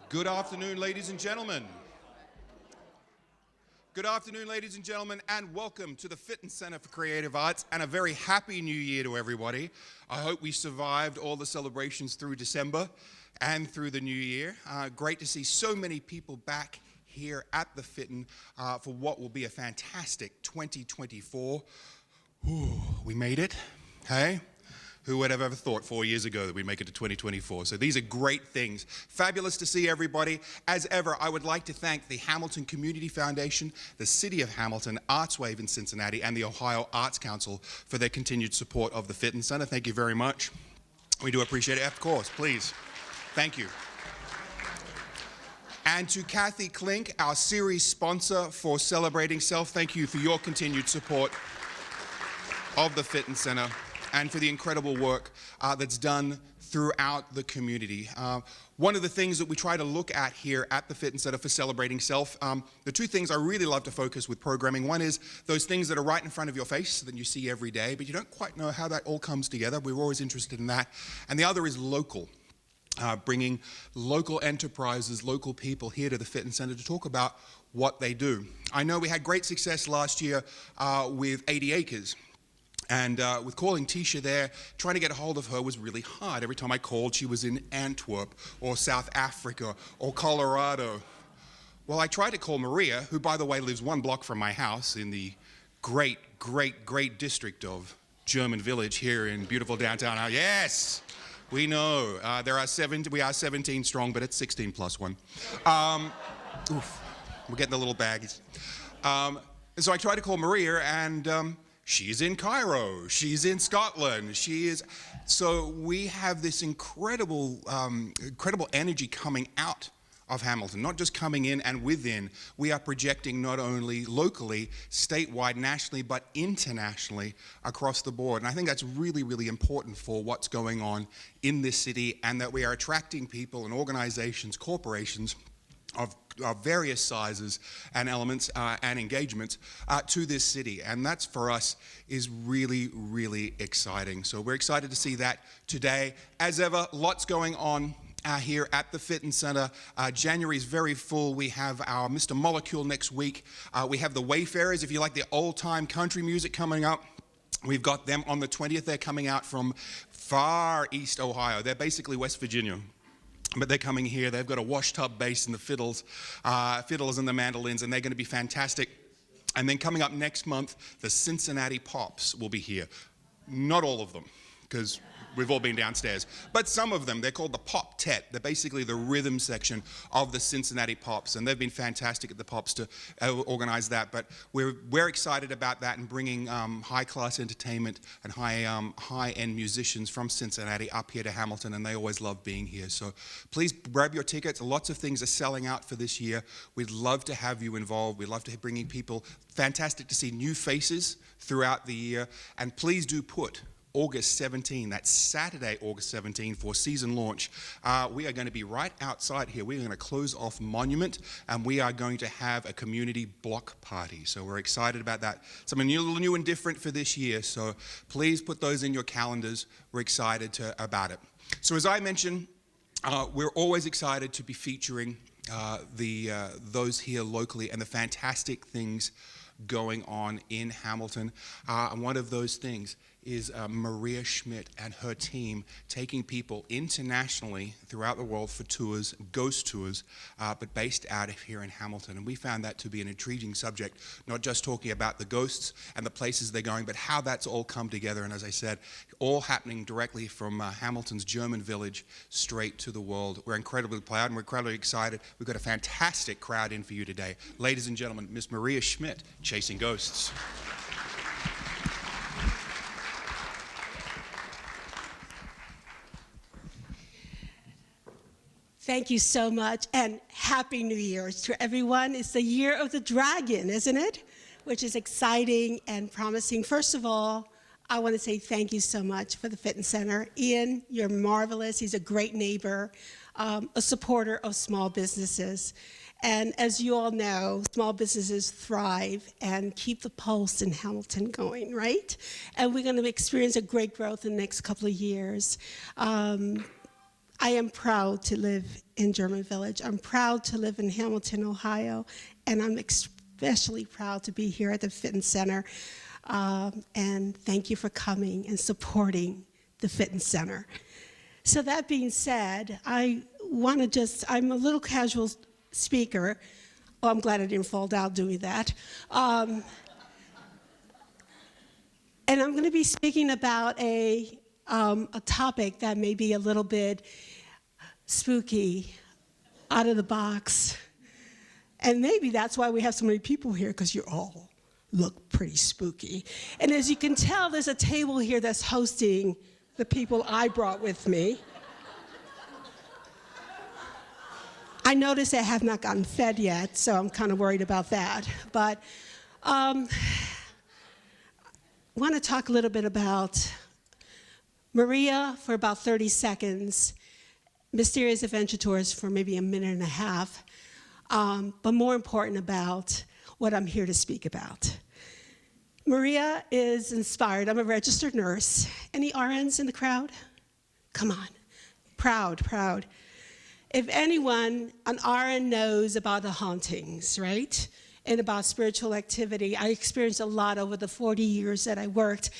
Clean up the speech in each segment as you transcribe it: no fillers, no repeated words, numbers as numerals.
Good afternoon, ladies and gentlemen. Good afternoon, ladies and gentlemen, and welcome to the Fitton Center for Creative Arts, and a very happy new year to everybody. I hope we survived all the celebrations through December and through the new year. Great to see so many people back here at the Fitton for what will be a fantastic 2024. Ooh, we made it, hey? Who would have ever thought 4 years ago that we'd make it to 2024? So these are great things. Fabulous to see everybody. As ever, I would like to thank the Hamilton Community Foundation, the City of Hamilton, ArtsWave in Cincinnati, and the Ohio Arts Council for their continued support of the Fitton Center. Thank you very much. We do appreciate it. Of course, please. Thank you. And to Kathy Klink, our series sponsor for Celebrating Self, thank you for your continued support of the Fitton Center and for the incredible work that's done throughout the community. One of the things that we try to look at here at the Fitton Center for Celebrating Self, the two things I really love to focus with programming. One is those things that are right in front of your face that you see every day, but you don't quite know how that all comes together. We're always interested in that. And the other is local. Bringing local enterprises, local people here to the Fitton Center to talk about what they do. I know we had great success last year with 80 Acres. And with calling Tisha there, trying to get a hold of her was really hard. Every time I called, she was in Antwerp or South Africa or Colorado. Well, I tried to call Maria, who, by the way, lives 1 block from my house in the great district of German Village here in beautiful downtown. Yes, we know. We are 17 strong, but it's 16 plus 1. Oof, we're getting the little baggies. So I tried to call Maria, and she's in Cairo, she's in Scotland, so we have this incredible energy coming out of Hamilton, not just coming in and within. We are projecting not only locally, statewide, nationally, but internationally across the board. And I think that's really, really important for what's going on in this city, and that we are attracting people and organizations, corporations of various sizes and elements and engagements to this city. And that's, for us, is really, really exciting. So we're excited to see that today. As ever, lots going on here at the Fitton Center. January is very full. We have our Mr. Molecule next week. We have the Wayfarers, if you like the old-time country music, coming up. We've got them on the 20th. They're coming out from far east Ohio. They're basically West Virginia. But they're coming here. They've got a washtub bass and the fiddles and the mandolins, and they're going to be fantastic. And then coming up next month, the Cincinnati Pops will be here. Not all of them, because we've all been downstairs. But some of them, they're called the Pop-Tet. They're basically the rhythm section of the Cincinnati Pops, and they've been fantastic at the Pops to organize that. But we're excited about that and bringing high-class entertainment and high-end musicians from Cincinnati up here to Hamilton, and they always love being here. So please grab your tickets. Lots of things are selling out for this year. We'd love to have you involved. We'd love to bring in people. Fantastic to see new faces throughout the year. And please do put August 17, that's Saturday, August 17, for season launch. We are going to be right outside here. We're going to close off Monument, and we are going to have a community block party. So we're excited about that. Something new and different for this year. So please put those in your calendars. We're excited about it. So as I mentioned, we're always excited to be featuring those here locally and the fantastic things going on in Hamilton. And one of those things is Maria Schmidt and her team taking people internationally throughout the world for tours, ghost tours, but based out of here in Hamilton. And we found that to be an intriguing subject, not just talking about the ghosts and the places they're going, but how that's all come together. And as I said, all happening directly from Hamilton's German Village straight to the world. We're incredibly proud and we're incredibly excited. We've got a fantastic crowd in for you today. Ladies and gentlemen, Miss Maria Schmidt, Chasing Ghosts. Thank you so much, and Happy New Year to everyone. It's the year of the dragon, isn't it? Which is exciting and promising. First of all, I want to say thank you so much for the Fitton Center. Ian, you're marvelous. He's a great neighbor, a supporter of small businesses. And as you all know, small businesses thrive and keep the pulse in Hamilton going, right? And we're going to experience a great growth in the next couple of years. I am proud to live in German Village. I'm proud to live in Hamilton, Ohio, and I'm especially proud to be here at the Fitness Center. And thank you for coming and supporting the Fitness Center. So that being said, I'm a little casual speaker. Oh, I'm glad I didn't fall down doing that. And I'm going to be speaking about a topic that may be a little bit spooky, out of the box. And maybe that's why we have so many people here, because you all look pretty spooky. And as you can tell, there's a table here that's hosting the people I brought with me. I noticed they have not gotten fed yet, so I'm kind of worried about that. But I want to talk a little bit about Maria for about 30 seconds, Mysterious Adventure Tours for maybe a minute and a half, but more important about what I'm here to speak about. Maria is inspired. I'm a registered nurse. Any RNs in the crowd? Come on. Proud, proud. If anyone, an RN knows about the hauntings, right? And about spiritual activity. I experienced a lot over the 40 years that I worked.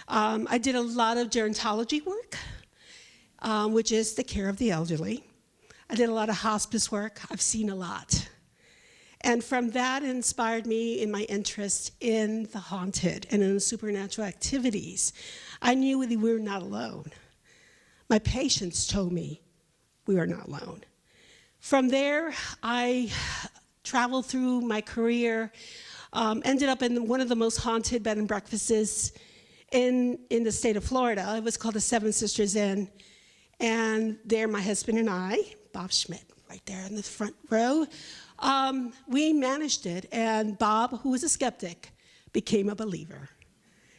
I did a lot of gerontology work, which is the care of the elderly. I did a lot of hospice work. I've seen a lot. And from that, it inspired me in my interest in the haunted and in the supernatural activities. I knew we were not alone. My patients told me we were not alone. From there, I traveled through my career, ended up in one of the most haunted bed and breakfasts in the state of Florida. It was called the Seven Sisters Inn. And there, my husband and I, Bob Schmidt, right there in the front row, we managed it. And Bob, who was a skeptic, became a believer.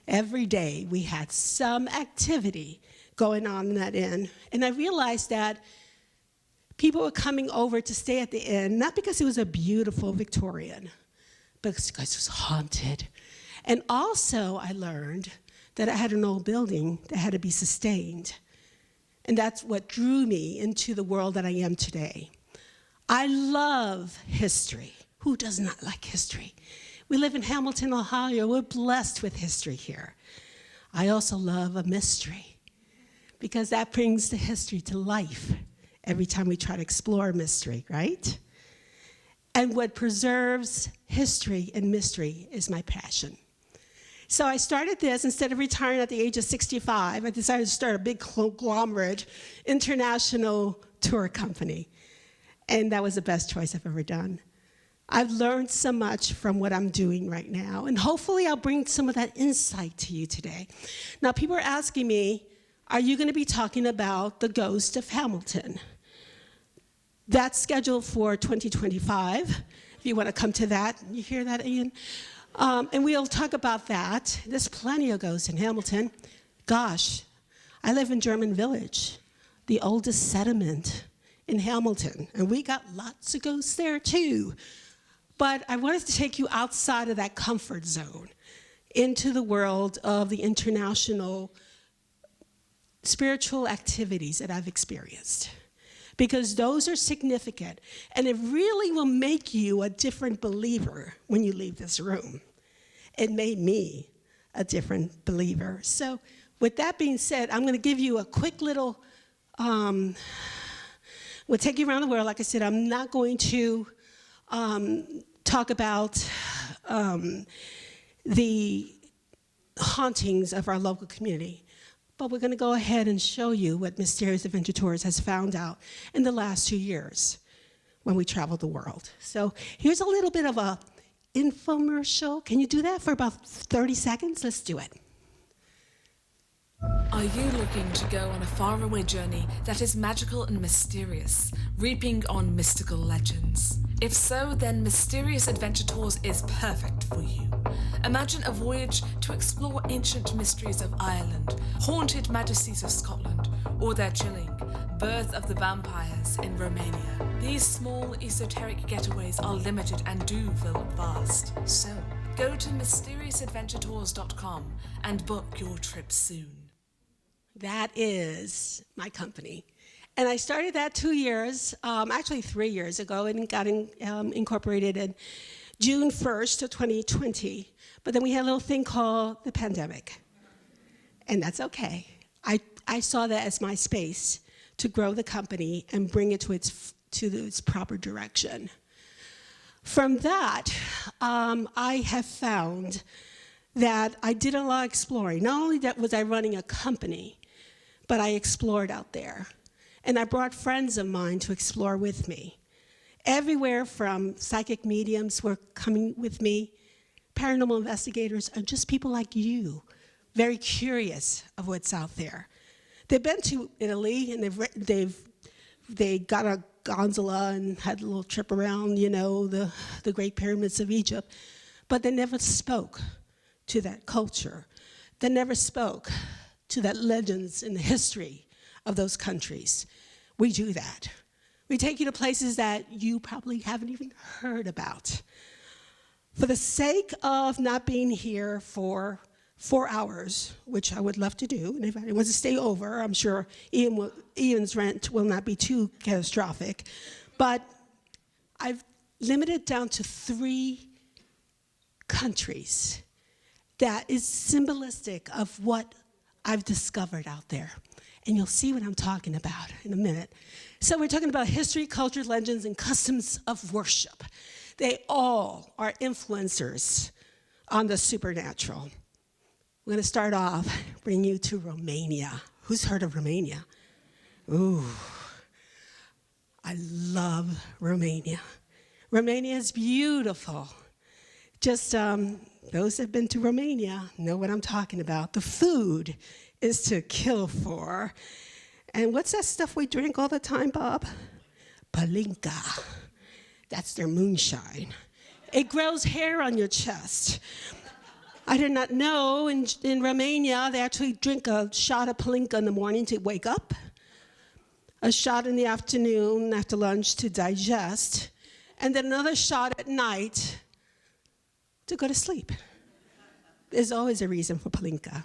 Every day, we had some activity going on in that inn. And I realized that people were coming over to stay at the inn, not because it was a beautiful Victorian, but because it was haunted. And also, I learned that I had an old building that had to be sustained. And that's what drew me into the world that I am today. I love history. Who does not like history? We live in Hamilton, Ohio. We're blessed with history here. I also love a mystery, because that brings the history to life every time we try to explore a mystery, right? And what preserves history and mystery is my passion. So I started this, instead of retiring at the age of 65, I decided to start a big conglomerate international tour company. And that was the best choice I've ever done. I've learned so much from what I'm doing right now, and hopefully I'll bring some of that insight to you today. Now, people are asking me, are you going to be talking about the ghost of Hamilton? That's scheduled for 2025, if you want to come to that. You hear that, Ian? And we'll talk about that. There's plenty of ghosts in Hamilton. Gosh, I live in German Village, the oldest settlement in Hamilton, and we got lots of ghosts there too. But I wanted to take you outside of that comfort zone into the world of the international spiritual activities that I've experienced, because those are significant, and it really will make you a different believer when you leave this room. It made me a different believer. So with that being said, I'm going to give you a quick little, we'll take you around the world. Like I said, I'm not going to talk about the hauntings of our local community, but we're going to go ahead and show you what Mysterious Adventure Tours has found out in the last 2 years when we traveled the world. So here's a little bit of a infomercial. Can you do that for about 30 seconds? Let's do it. Are you looking to go on a faraway journey that is magical and mysterious, reaping on mystical legends? If so, then Mysterious Adventure Tours is perfect for you. Imagine a voyage to explore ancient mysteries of Ireland, haunted majesties of Scotland, or their chilling birth of the vampires in Romania. These small esoteric getaways are limited and do fill fast. So, go to mysteriousAdventuretours.com and book your trip soon. That is my company. And I started that 2 years, actually 3 years ago, and got incorporated in June 1st of 2020. But then we had a little thing called the pandemic. And that's okay. I saw that as my space to grow the company and bring it to its proper direction. From that, I have found that I did a lot of exploring. Not only that was I running a company, but I explored out there. And I brought friends of mine to explore with me. Everywhere from psychic mediums were coming with me, paranormal investigators, and just people like you, very curious of what's out there. They've been to Italy, and they got a gondola and had a little trip around, you know, the Great Pyramids of Egypt, but they never spoke to that culture. They never spoke to that legends in the history of those countries. We do that. We take you to places that you probably haven't even heard about. For the sake of not being here for 4 hours, which I would love to do, and if anyone wants to stay over, I'm sure Ian's rent will not be too catastrophic, but I've limited down to 3 countries that is symbolistic of what I've discovered out there. And you'll see what I'm talking about in a minute. So we're talking about history, culture, legends, and customs of worship. They all are influencers on the supernatural. We're going to start off bringing you to Romania. Who's heard of Romania? Ooh, I love Romania. Romania is beautiful. Just those that have been to Romania know what I'm talking about. The food is to kill for. And what's that stuff we drink all the time, Bob? Palinka. That's their moonshine. It grows hair on your chest. I did not know in Romania they actually drink a shot of palinka in the morning to wake up, a shot in the afternoon after lunch to digest, and then another shot at night to go to sleep. There's always a reason for palinka.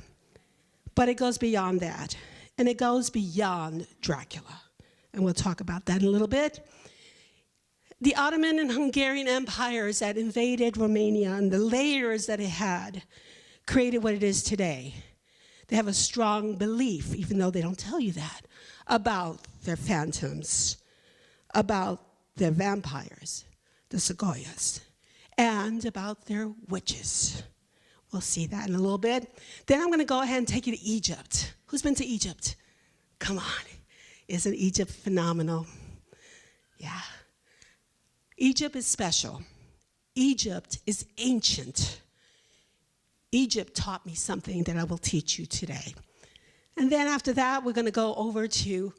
But it goes beyond that, and it goes beyond Dracula. And we'll talk about that in a little bit. The Ottoman and Hungarian empires that invaded Romania and the layers that it had created what it is today. They have a strong belief, even though they don't tell you that, about their phantoms, about their vampires, the Segoyas, and about their witches. We'll see that in a little bit. Then I'm going to go ahead and take you to Egypt. Who's been to Egypt? Come on. Isn't Egypt phenomenal? Yeah. Egypt is special. Egypt is ancient. Egypt taught me something that I will teach you today. And then after that, we're going to go over to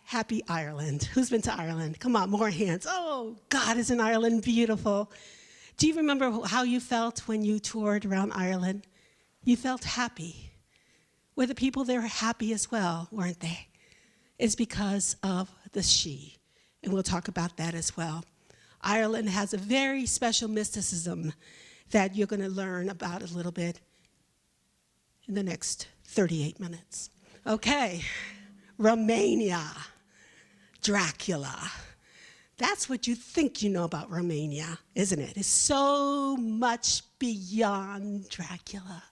happy Ireland. Who's been to Ireland? Come on, more hands. Oh, God, isn't Ireland beautiful? Do you remember how you felt when you toured around Ireland? You felt happy. Were the people there happy as well, weren't they? It's because of the she, and we'll talk about that as well. Ireland has a very special mysticism that you're going to learn about a little bit in the next 38 minutes. Okay, Romania, Dracula. That's what you think you know about Romania, isn't it? It's so much beyond Dracula.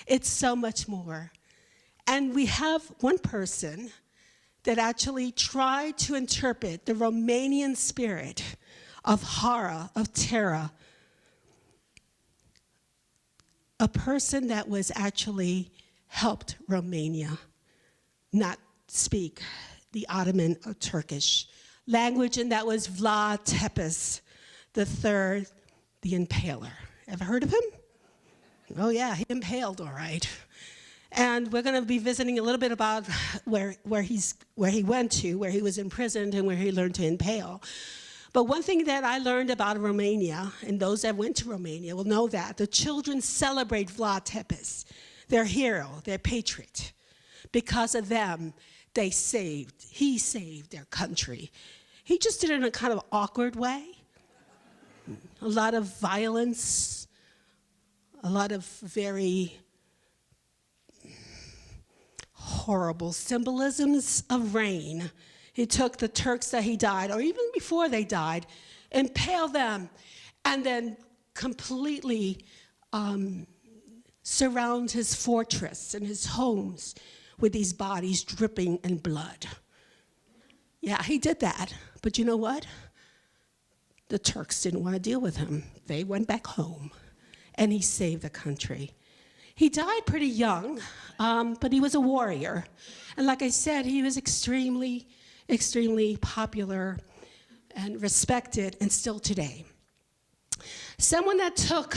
It's so much more. And we have one person that actually tried to interpret the Romanian spirit of horror, of terror. A person that was actually helped Romania not speak the Ottoman or Turkish language, and that was Vlad Tepes III, the Impaler. Ever heard of him? Oh yeah, he impaled, all right. And we're going to be visiting a little bit about where he went to, where he was imprisoned, and where he learned to impale. But one thing that I learned about Romania, and those that went to Romania will know that, the children celebrate Vlad Tepes, their hero, their patriot. Because of them, he saved their country. He just did it in a kind of awkward way. A lot of violence, a lot of very horrible symbolisms of rain He took the Turks that he died, or even before they died, impaled them, and then completely surround his fortress and his homes with these bodies dripping in blood. Yeah, he did that. But you know what? The Turks didn't want to deal with him. They went back home, and he saved the country. He died pretty young, but he was a warrior. And like I said, he was extremely, extremely popular and respected, and still today. Someone that took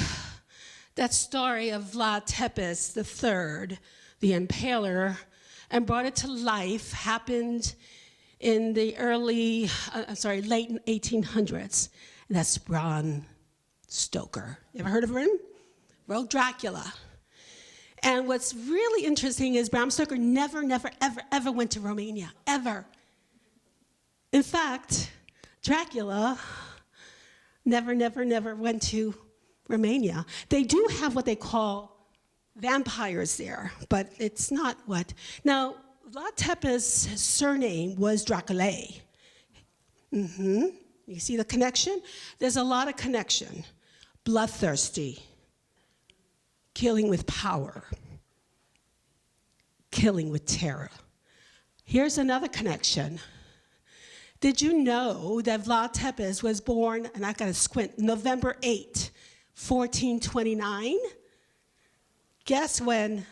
that story of Vlad Tepes III, the Impaler, and brought it to life happened in the late 1800s. And that's Bram Stoker. You ever heard of him? Wrote Dracula. And what's really interesting is Bram Stoker never, ever went to Romania, ever. In fact, Dracula never went to Romania. They do have what they call vampires there, but it's not what. Now, Vlad Tepes' surname was Draculae. You see the connection? There's a lot of connection. Bloodthirsty, killing with power, killing with terror. Here's another connection. Did you know that Vlad Tepes was born, and I gotta squint, November 8, 1429? Guess when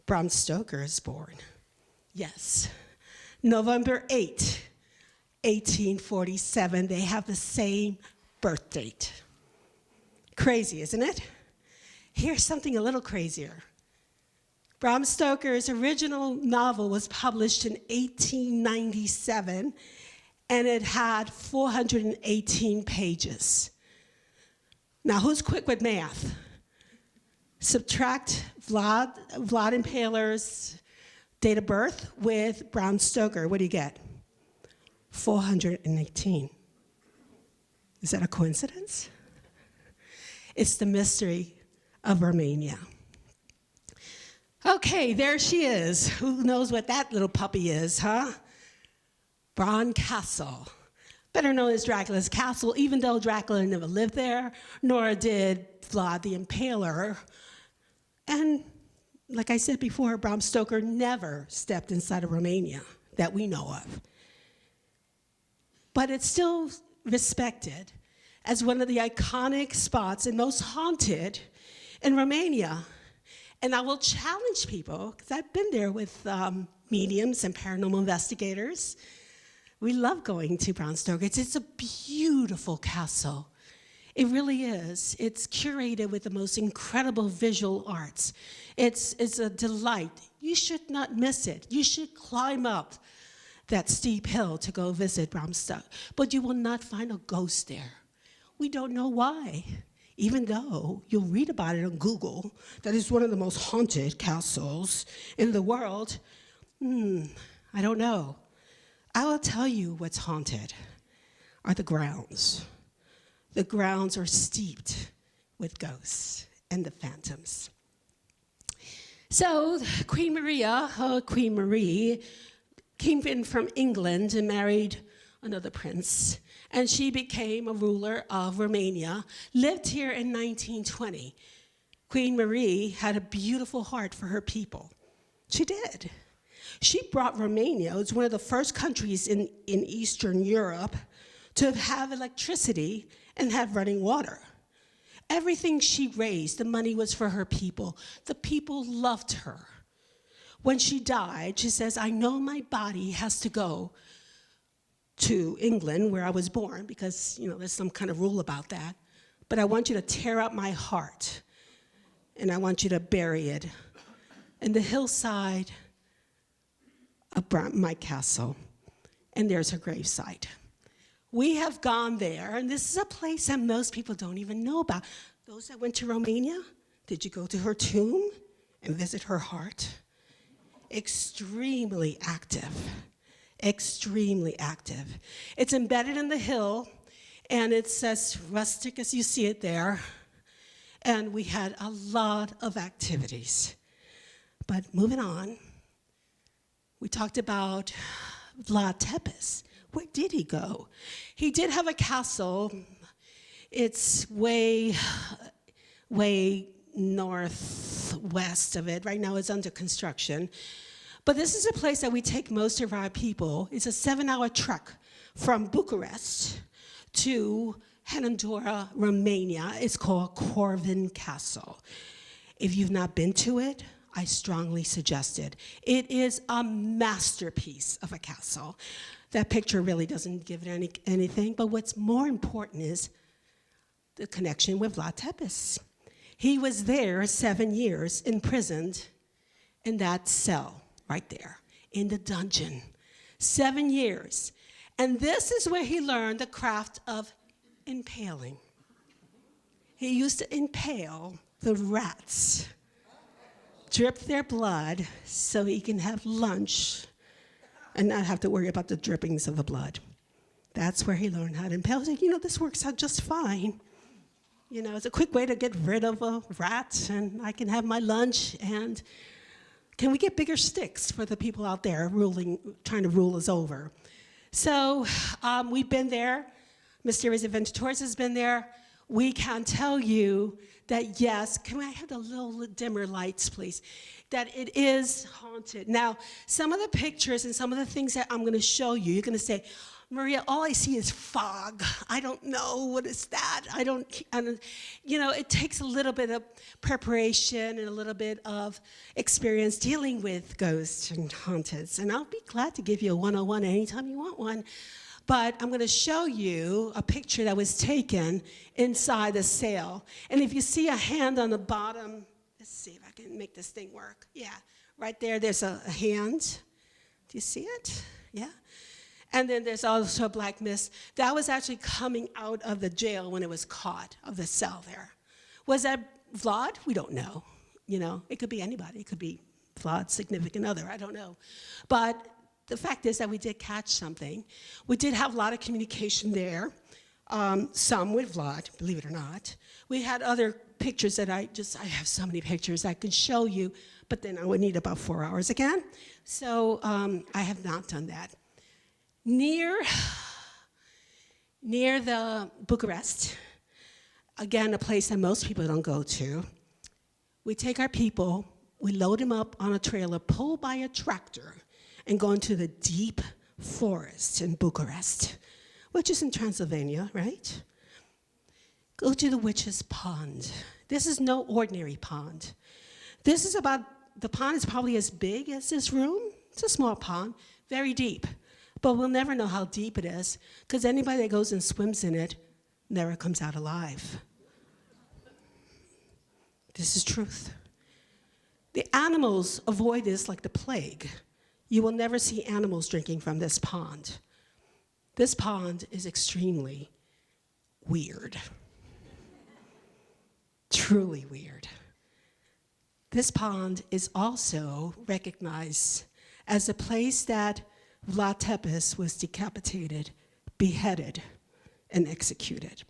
Bram Stoker is born? Yes, November 8, 1847. They have the same birth date. Crazy, isn't it? Here's something a little crazier. Bram Stoker's original novel was published in 1897, and it had 418 pages. Now, who's quick with math? Subtract Vlad Impaler's date of birth with Bram Stoker. What do you get? 418. Is that a coincidence? It's the mystery of Romania. Okay, there she is. Who knows what that little puppy is, huh? Bran Castle, better known as Dracula's Castle, even though Dracula never lived there, nor did Vlad the Impaler. And like I said before, Bram Stoker never stepped inside of Romania that we know of. But it's still respected as one of the iconic spots and most haunted in Romania. And I will challenge people, because I've been there with mediums and paranormal investigators. We love going to Bram Stoker. It's a beautiful castle. It really is. It's curated with the most incredible visual arts. It's a delight. You should not miss it. You should climb up that steep hill to go visit Bram Stoker. But you will not find a ghost there. We don't know why. Even though you'll read about it on Google, that is one of the most haunted castles in the world. I don't know. I will tell you what's haunted are the grounds. The grounds are steeped with ghosts and the phantoms. So Queen Marie, came in from England and married another prince, and she became a ruler of Romania, lived here in 1920. Queen Marie had a beautiful heart for her people. She did. She brought Romania, it was one of the first countries in Eastern Europe to have electricity and have running water. Everything she raised, the money was for her people. The people loved her. When she died, she says, I know my body has to go to England, where I was born, because there's some kind of rule about that. But I want you to tear up my heart, and I want you to bury it in the hillside of my castle. And there's her gravesite. We have gone there, and this is a place that most people don't even know about. Those that went to Romania, did you go to her tomb and visit her heart? Extremely active. Extremely active. It's embedded in the hill, and it's as rustic as you see it there. And we had a lot of activities. But moving on, we talked about Vlad Tepes. Where did he go? He did have a castle. It's way northwest of it. Right now it's under construction. But this is a place that we take most of our people. It's a 7-hour trek from Bucharest to Hanandora, Romania. It's called Corvin Castle. If you've not been to it, I strongly suggest it. It is a masterpiece of a castle. That picture really doesn't give it anything, but what's more important is the connection with Vlad Tepes. He was there 7 years, imprisoned in that cell right there, in the dungeon. 7 years. And this is where he learned the craft of impaling. He used to impale the rats, drip their blood so he can have lunch and not have to worry about the drippings of the blood. That's where he learned how to impale. He's like, you know, this works out just fine. You know, it's a quick way to get rid of a rat, and I can have my lunch, and can we get bigger sticks for the people out there trying to rule us over? So we've been there. Mysterious Adventures has been there. We can tell you that, yes, can I have the little dimmer lights, please? That it is haunted. Now, some of the pictures and some of the things that I'm going to show you, you're going to say, Maria, all I see is fog. I don't know, what is that? You know, it takes a little bit of preparation and a little bit of experience dealing with ghosts and haunteds. And I'll be glad to give you a 101 anytime you want one. But I'm going to show you a picture that was taken inside the cell. And if you see a hand on the bottom, let's see if I can make this thing work. Yeah, right there, there's a hand. Do you see it? Yeah. And then there's also a black mist. That was actually coming out of the jail when it was caught, of the cell there. Was that Vlad? We don't know. You know, it could be anybody. It could be Vlad's significant other. I don't know. But the fact is that we did catch something. We did have a lot of communication there, some with Vlad, believe it or not. We had other pictures that I have so many pictures I could show you, but then I would need about 4 hours again. So I have not done that. Near the Bucharest, again, a place that most people don't go to, we take our people, we load them up on a trailer pulled by a tractor, and go into the deep forest in Bucharest, which is in Transylvania, right? Go to the Witch's Pond. This is no ordinary pond. The pond is probably as big as this room. It's a small pond, very deep. But we'll never know how deep it is, because anybody that goes and swims in it never comes out alive. This is truth. The animals avoid this like the plague. You will never see animals drinking from this pond. This pond is extremely weird. Truly weird. This pond is also recognized as a place that Vlad Tepes was decapitated, beheaded, and executed.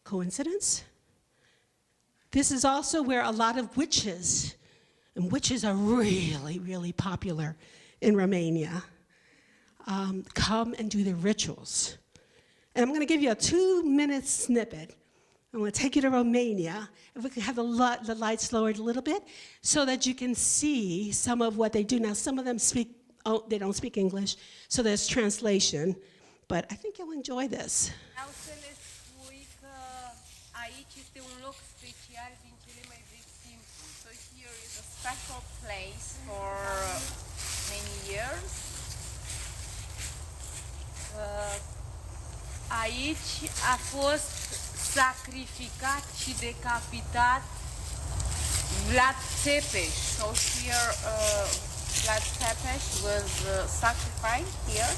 Coincidence? This is also where a lot of witches, and witches are really, really popular in Romania, come and do their rituals. And I'm going to give you a 2-minute snippet. I'm going to take you to Romania, if we can have the lights lowered a little bit, so that you can see some of what they do. Now, some of them they don't speak English, so there's translation, but I think you'll enjoy this. Vreau să le spui că aici este un loc special din cele mai vechi timpuri. So here is a special place for many years. Aici a fost sacrificat și decapitat Vlad Tepes. So here Vlad Tepes was sacrificed here,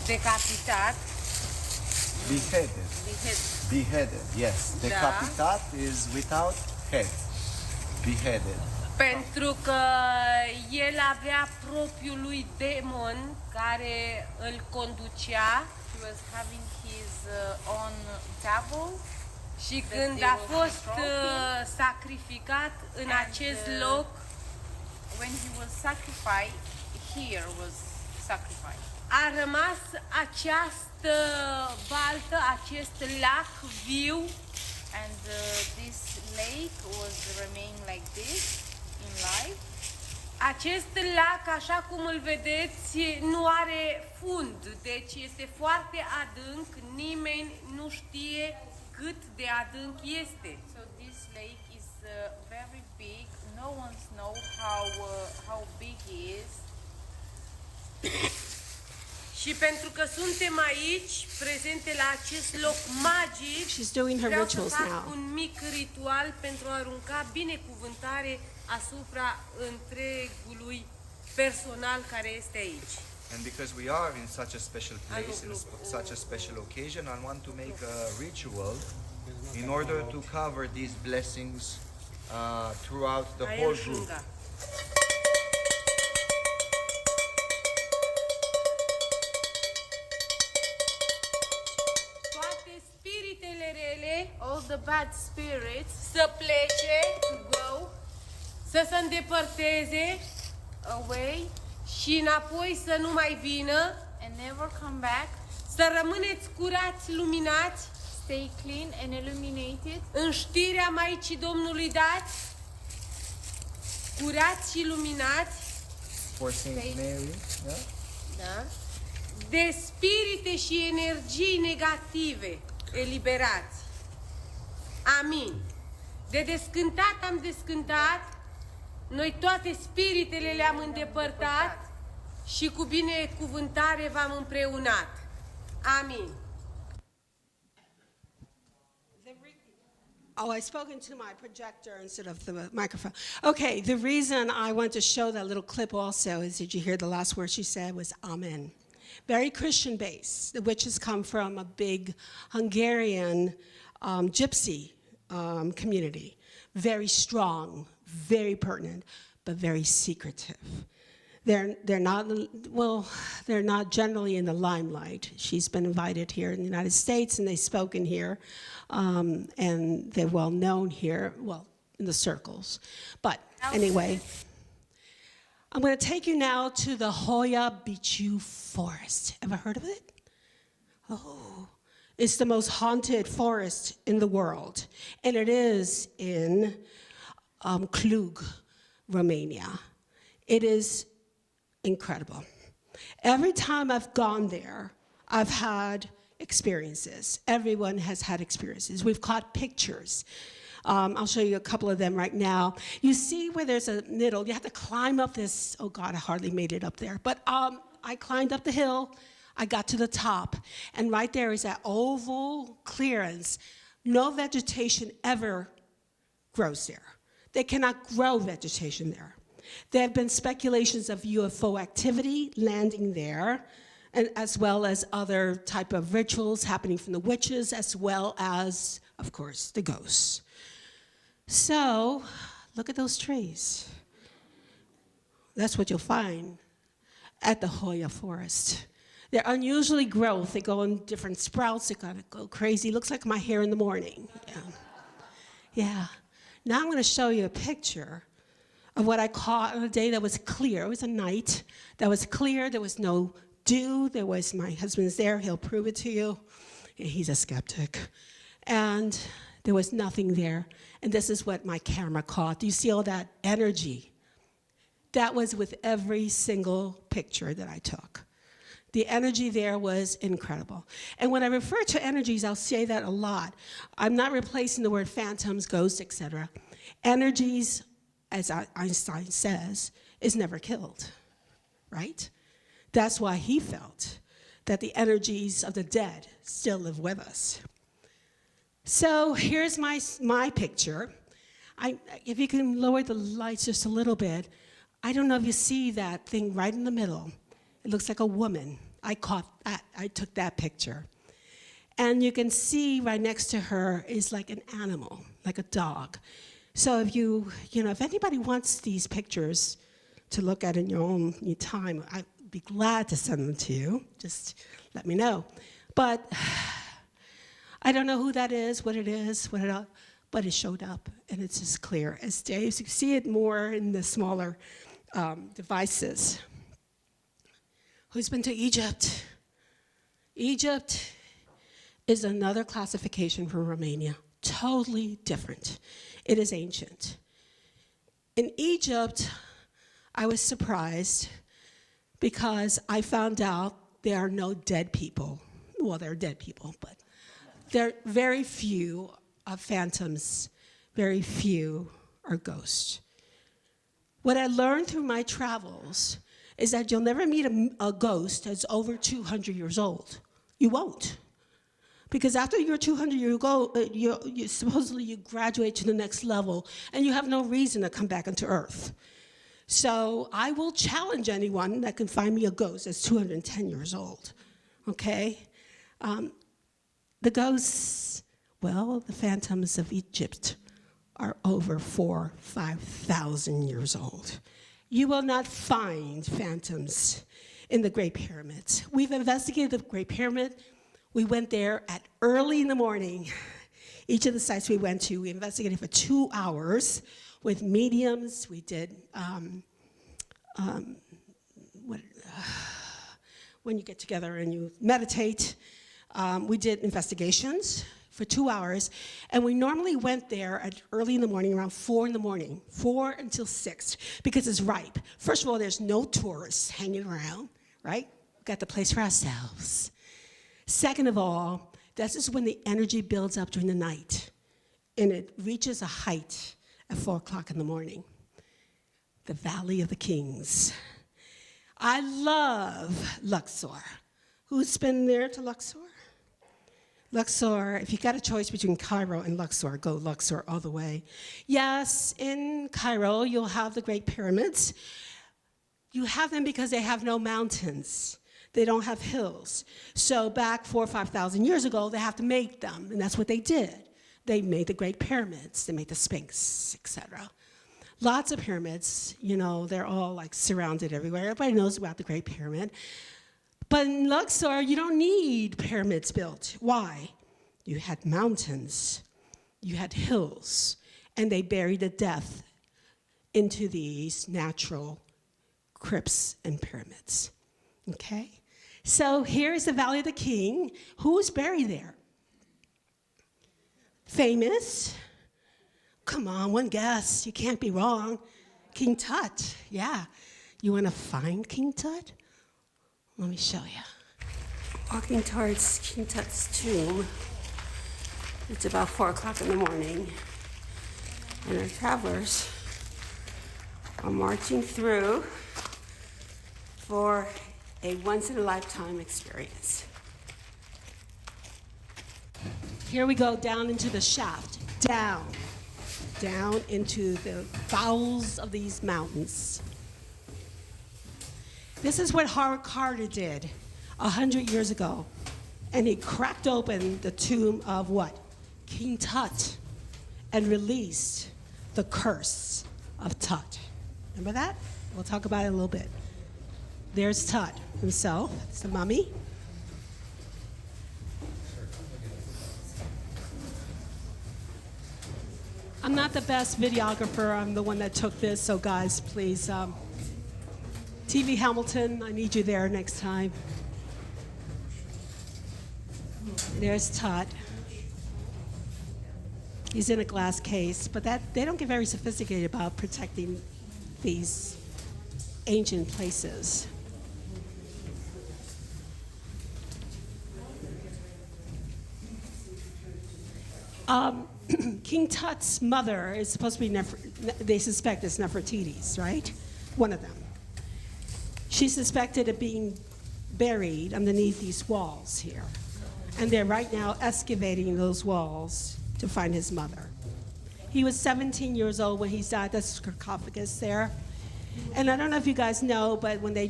decapitat. Beheaded, yes. Decapitat is without head. Beheaded. Pentru că el avea propriul lui demon care îl conducea. He was having his own devil. Și când a fost sacrificat în acest loc, when he was sacrificed, here was sacrificed. a rămas această baltă, acest lac viu. And this lake was remain like this in life. Acest lac, așa cum îl vedeți, nu are fund, deci este foarte adânc, nimeni nu știe cât de adânc este. So this lake is very big. No one knows how big it is. Și pentru că suntem aici, prezente la acest loc magic, She's doing her vreau să rituals fac now. un mic ritual pentru a arunca binecuvântare asupra întregului personal care este aici. And because we are in such a special place, in such a special occasion, I want to make a ritual in order to cover these blessings throughout the Aia whole și group. lunga. Toate spiritele rele All the bad spirits să plece, to go să se îndepărteze away și înapoi să nu mai vină, and never come back. să rămâneți curați, luminați, Stay clean and illuminated. în știrea Maicii Domnului dați, curați și luminați, For Saint Mary. Yeah? da? De spirite și energii negative eliberați. Amin. De descântat am descântat, noi toate spiritele le-am îndepărtat și cu binecuvântare v-am împreunat. Amin. Oh, I spoke into my projector instead of the microphone. Okay, the reason I want to show that little clip also is, did you hear the last word she said was amen? Very Christian based. The witches come from a big Hungarian gypsy community. Very strong, very pertinent, but very secretive. They're not, well, they're not generally in the limelight. She's been invited here in the United States, and they've spoken here, and they're well known here, well, in the circles. But anyway, I'm going to take you now to the Hoya Bichu Forest. Ever heard of it? Oh, it's the most haunted forest in the world, and it is in Cluj, Romania. It is incredible. Every time I've gone there, I've had experiences. Everyone has had experiences. We've caught pictures. I'll show you a couple of them right now. You see where there's a needle, you have to climb up this, oh God, I hardly made it up there. But I climbed up the hill, I got to the top, and right there is that oval clearance. No vegetation ever grows there. They cannot grow vegetation there. There have been speculations of UFO activity landing there, and as well as other type of rituals happening from the witches, as well as, of course, the ghosts. So, look at those trees. That's what you'll find at the Hoya Forest. They're unusually growth. They go in different sprouts. They gotta go crazy. Looks like my hair in the morning. Yeah. Now I'm going to show you a picture of what I caught on a day that was clear. It was a night that was clear. There was no dew. There was, my husband's there. He'll prove it to you. He's a skeptic. And there was nothing there. And this is what my camera caught. Do you see all that energy? That was with every single picture that I took. The energy there was incredible. And when I refer to energies, I'll say that a lot. I'm not replacing the word phantoms, ghosts, etc. Energies, as Einstein says, is never killed, right? That's why he felt that the energies of the dead still live with us. So here's my picture. If you can lower the lights just a little bit, I don't know if you see that thing right in the middle. It looks like a woman. I caught that. I took that picture. And you can see right next to her is like an animal, like a dog. So if anybody wants these pictures to look at in your own time, I'd be glad to send them to you. Just let me know. But I don't know who that is, what it is, but it showed up, and it's as clear as day. You see it more in the smaller devices. Who's been to Egypt? Egypt is another classification from Romania, totally different. It is ancient. In Egypt, I was surprised because I found out there are no dead people. Well, there are dead people, but there are very few are phantoms, very few are ghosts. What I learned through my travels is that you'll never meet a ghost that's over 200 years old. You won't. Because after you're 200 years old, supposedly you graduate to the next level, and you have no reason to come back into Earth. So I will challenge anyone that can find me a ghost that's 210 years old, okay? The ghosts, well, the phantoms of Egypt are over 4,000 to 5,000 years old. You will not find phantoms in the Great Pyramids. We've investigated the Great Pyramid. We went there at early in the morning. Each of the sites we went to, we investigated for 2 hours with mediums. We did, when you get together and you meditate, we did investigations for 2 hours, and we normally went there at early in the morning, around 4 in the morning, 4 until 6, because it's ripe. First of all, there's no tourists hanging around, right? We've got the place for ourselves. Second of all, this is when the energy builds up during the night, and it reaches a height at 4 o'clock in the morning. The Valley of the Kings. I love Luxor. Who's been there to Luxor? Luxor, if you got a choice between Cairo and Luxor, go Luxor all the way. Yes, in Cairo, you'll have the Great Pyramids. You have them because they have no mountains. They don't have hills. So back 4,000 or 5,000 years ago, they have to make them, and that's what they did. They made the Great Pyramids. They made the Sphinx, etc. Lots of pyramids, you know, they're all like surrounded everywhere. Everybody knows about the Great Pyramid. But in Luxor, you don't need pyramids built. Why? You had mountains, you had hills, and they buried the dead into these natural crypts and pyramids. Okay? So here's the Valley of the King. Who's buried there? Famous? Come on, one guess. You can't be wrong. King Tut. Yeah. You want to find King Tut? Let me show you. Walking towards King Tut's tomb. It's about 4 o'clock in the morning. And our travelers are marching through for a once-in-a-lifetime experience. Here we go down into the shaft. Down into the bowels of these mountains. This is what Howard Carter did 100 years ago. And he cracked open the tomb of what? King Tut, and released the curse of Tut. Remember that? We'll talk about it in a little bit. There's Tut himself. It's the mummy. I'm not the best videographer. I'm the one that took this. So guys, please, TV Hamilton, I need you there next time. There's Tut. He's in a glass case, but they don't get very sophisticated about protecting these ancient places. King Tut's mother is supposed to be, they suspect it's Nefertiti's, right? One of them. She's suspected of being buried underneath these walls here. And they're right now excavating those walls to find his mother. He was 17 years old when he died. That's sarcophagus there. And I don't know if you guys know, but when they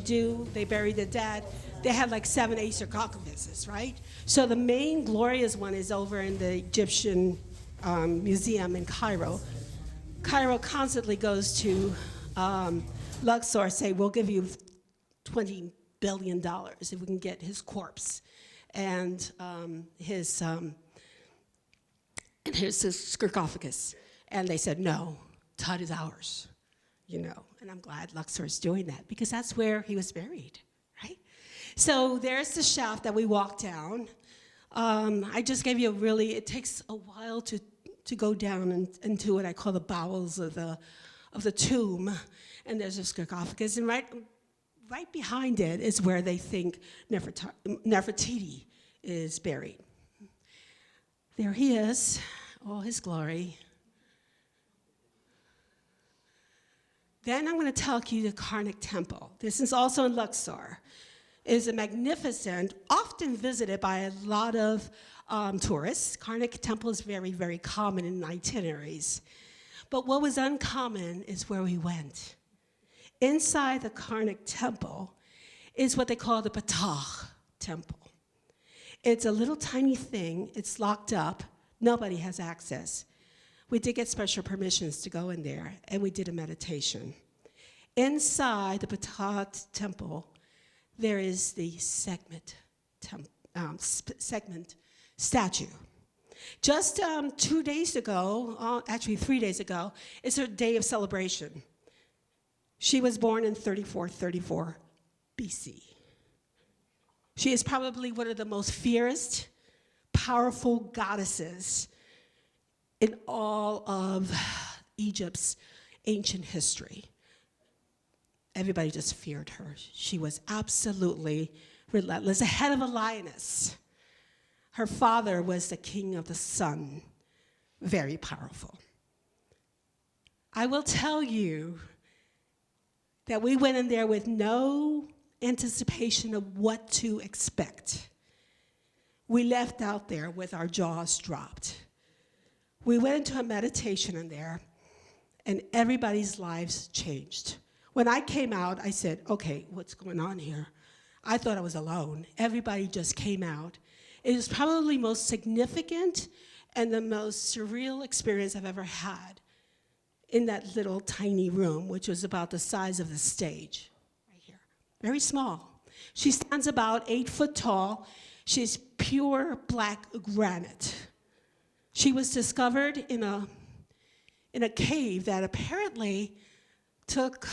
bury the dead, they have like 7, 8 sarcophaguses, right? So the main glorious one is over in the Egyptian museum in Cairo. Cairo constantly goes to Luxor, say, we'll give you $20 billion if we can get his corpse and his sarcophagus. And they said, no, Tut is ours, you know. And I'm glad Luxor is doing that because that's where he was buried, right? So there's the shaft that we walk down. I just gave you it takes a while to go down into what I call the bowels of the tomb. And there's a sarcophagus, and right behind it is where they think Nefertiti is buried. There he is, all his glory. Then I'm going to take you to Karnak Temple. This is also in Luxor. It is a magnificent, often visited by a lot of tourists. Karnak Temple is very, very common in itineraries. But what was uncommon is where we went. Inside the Karnak Temple is what they call the Ptah Temple. It's a little tiny thing. It's locked up. Nobody has access. We did get special permissions to go in there, and we did a meditation. Inside the Ptah Temple, there is the segment statue. Just 2 days ago, actually 3 days ago, is her day of celebration. She was born in 3434 BC. She is probably one of the most fierce, powerful goddesses in all of Egypt's ancient history. Everybody just feared her. She was absolutely relentless, a head of a lioness. Her father was the king of the sun, very powerful. I will tell you that we went in there with no anticipation of what to expect. We left out there with our jaws dropped. We went into a meditation in there, and everybody's lives changed. When I came out, I said, okay, what's going on here? I thought I was alone. Everybody just came out. It is probably the most significant and the most surreal experience I've ever had in that little tiny room, which was about the size of the stage, right here. Very small. She stands about 8 foot tall. She's pure black granite. She was discovered in a cave that apparently took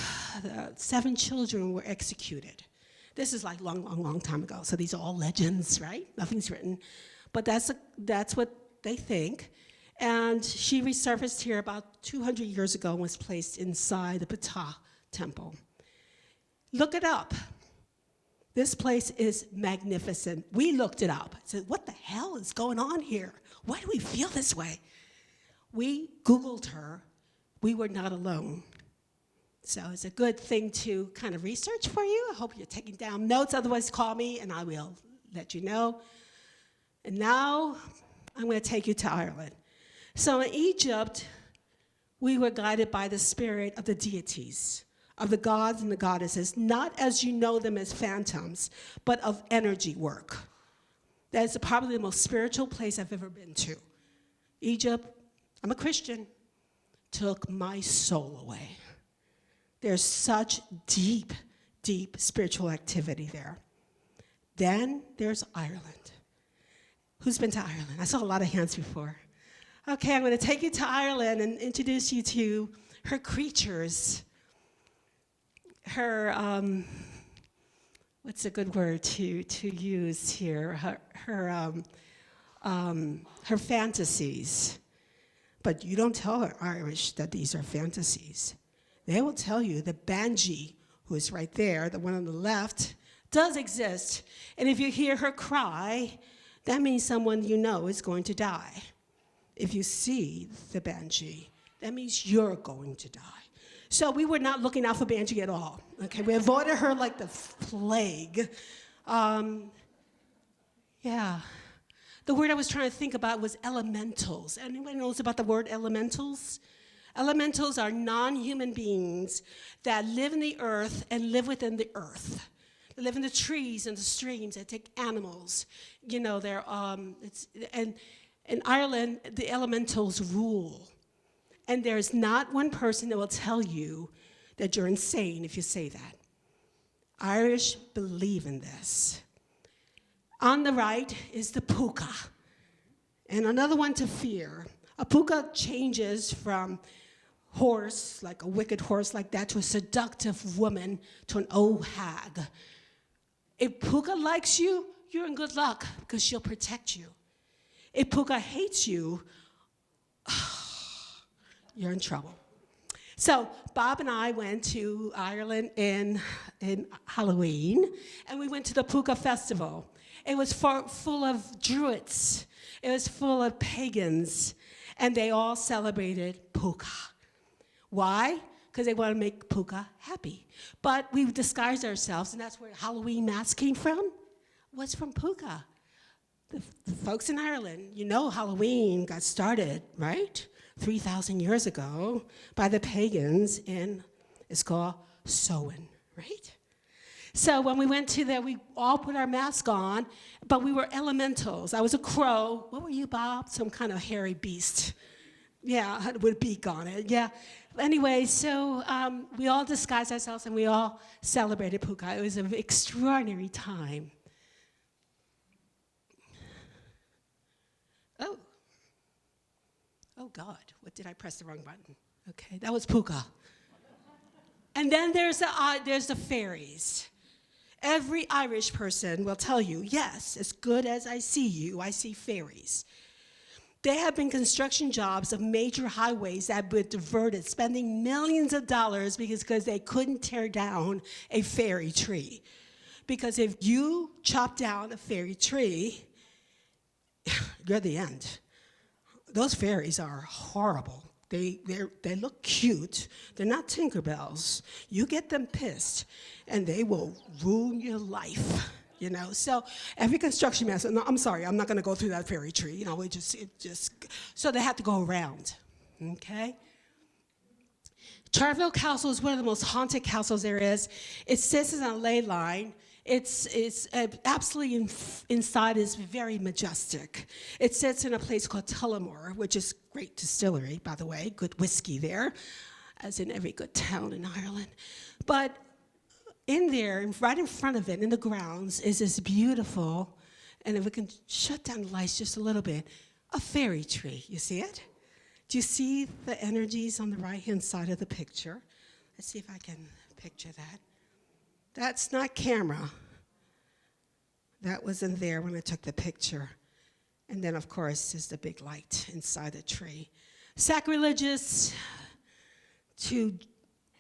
7 children were executed. This is like long time ago, so these are all legends, right? Nothing's written, but that's what they think. And she resurfaced here about 200 years ago and was placed inside the Ptah Temple. Look it up. This place is magnificent. We looked it up. I said, what the hell is going on here? Why do we feel this way? We Googled her. We were not alone. So it's a good thing to kind of research for you. I hope you're taking down notes. Otherwise, call me and I will let you know. And now I'm going to take you to Ireland. So in Egypt, we were guided by the spirit of the deities, of the gods and the goddesses, not as you know them as phantoms, but of energy work. That is probably the most spiritual place I've ever been to. Egypt, I'm a Christian, took my soul away. There's such deep, deep spiritual activity there. Then there's Ireland. Who's been to Ireland? I saw a lot of hands before. Okay, I'm going to take you to Ireland and introduce you to her creatures. Her, what's a good word to use here? Her fantasies. But you don't tell Irish that these are fantasies. They will tell you the banshee, who is right there, the one on the left, does exist. And if you hear her cry, that means someone you know is going to die. If you see the banshee, that means you're going to die. So we were not looking out for banshee at all. Okay, we avoided her like the plague. Yeah. The word I was trying to think about was elementals. Anyone knows about the word elementals? Elementals are non-human beings that live in the earth and live within the earth. They live in the trees and the streams. They take animals. You know, and in Ireland, the elementals rule. And there's not one person that will tell you that you're insane if you say that. Irish believe in this. On the right is the puka, and another one to fear. A puka changes from horse, like a wicked horse like that, to a seductive woman, to an old hag. If Puka likes you, you're in good luck because she'll protect you. If Puka hates you, you're in trouble. So Bob and I went to Ireland in Halloween, and we went to the Puka Festival. It was full of Druids. It was full of pagans, and they all celebrated Puka. Why? Because they want to make Puka happy. But we disguised ourselves, and that's where Halloween mask came from, was from Puka. The folks in Ireland, you know Halloween got started, right? 3,000 years ago by the pagans in, it's called Samhain, right? So when we went to there, we all put our mask on, but we were elementals. I was a crow. What were you, Bob? Some kind of hairy beast. Yeah, with a beak on it, yeah. Anyway, so we all disguised ourselves and we all celebrated Puka. It was an extraordinary time. Oh God, what did I press the wrong button? Okay, that was Puka. And then there's the fairies. Every Irish person will tell you, yes, as good as I see you, I see fairies. There have been construction jobs of major highways that were diverted, spending millions of dollars because they couldn't tear down a fairy tree. Because if you chop down a fairy tree, you're the end. Those fairies are horrible. They look cute. They're not Tinkerbells. You get them pissed, and they will ruin your life. You know, so every construction master. No, I'm sorry, I'm not going to go through that fairy tree. You know, so they have to go around. Okay. Charleville Castle is one of the most haunted castles there is. It sits on a ley line. It's absolutely inside is very majestic. It sits in a place called Tullamore, which is great distillery, by the way, good whiskey there, as in every good town in Ireland. But in there, right in front of it, in the grounds, is this beautiful, and if we can shut down the lights just a little bit, a fairy tree. You see it? Do you see the energies on the right-hand side of the picture? Let's see if I can picture that. That's not camera. That wasn't there when I took the picture. And then, of course, is the big light inside the tree. Sacrilegious to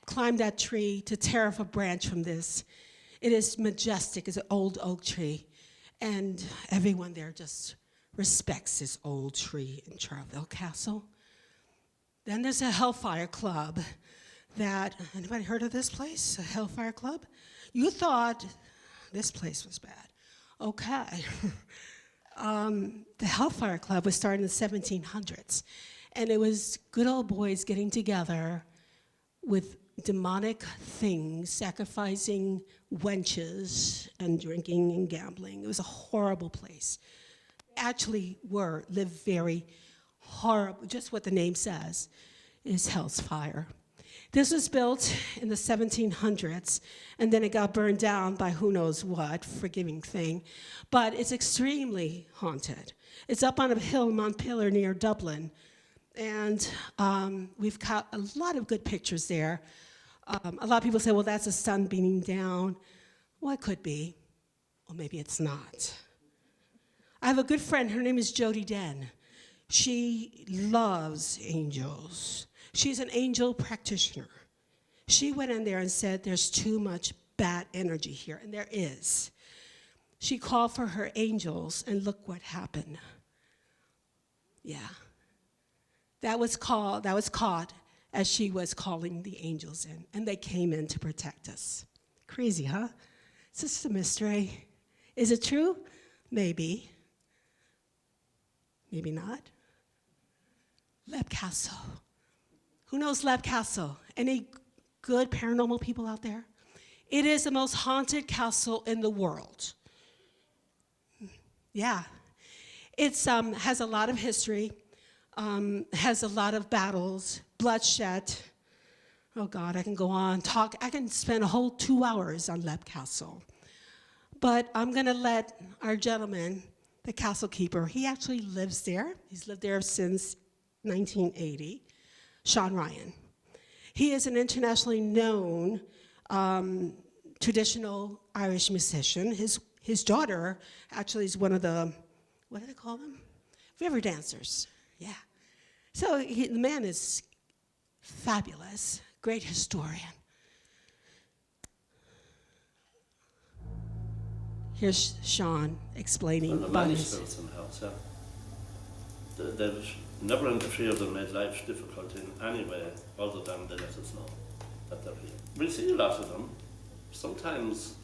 climb that tree, to tear off a branch from this. It is majestic. It's an old oak tree. And everyone there just respects this old tree in Charleville Castle. Then there's a Hellfire Club that, anybody heard of this place, a Hellfire Club? You thought this place was bad. Okay. The Hellfire Club was started in the 1700s, and it was good old boys getting together with demonic things, sacrificing wenches and drinking and gambling. It was a horrible place. Actually lived very horrible, just what the name says, is hell's fire. This was built in the 1700s, and then it got burned down by who knows what, forgiving thing. But it's extremely haunted. It's up on a hill in Montpelier near Dublin, and we've got a lot of good pictures there. A lot of people say, well, that's the sun beaming down. Well, it could be, or maybe it's not. I have a good friend, her name is Jody Den. She loves angels. She's an angel practitioner. She went in there and said, there's too much bad energy here, and there is. She called for her angels, and look what happened. Yeah. That was caught as she was calling the angels in, and they came in to protect us. Crazy, huh? It's just a mystery. Is it true? Maybe. Maybe not. Leb Castle. Who knows Leb Castle? Any good paranormal people out there? It is the most haunted castle in the world. Yeah. It has a lot of history, has a lot of battles, bloodshed. Oh God, I can go on, I can spend a whole 2 hours on Leb Castle. But I'm gonna let our gentleman, the castle keeper, he actually lives there. He's lived there since 1980. Sean Ryan. He is an internationally known traditional Irish musician. His daughter actually is one of the, what do they call them? River dancers, yeah. So the man is fabulous, great historian. Here's Sean explaining Well, about many his. spirits in the house, yeah. They've never interfered or made life difficult in any way other than they let us know that they're here. We see a lot of them. Sometimes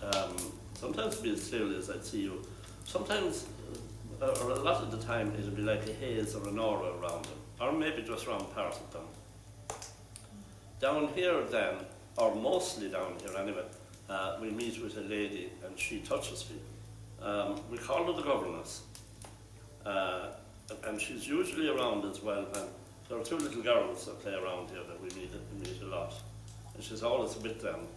be as clearly as I'd see you. Sometimes, or a lot of the time, it'll be like a haze or an aura around them, or maybe just around part of them. Down here then, or mostly down here anyway, we meet with a lady and she touches people. We call her the governess. And she's usually around as well, and there are two little girls that play around here that we meet a lot. And she's always with them,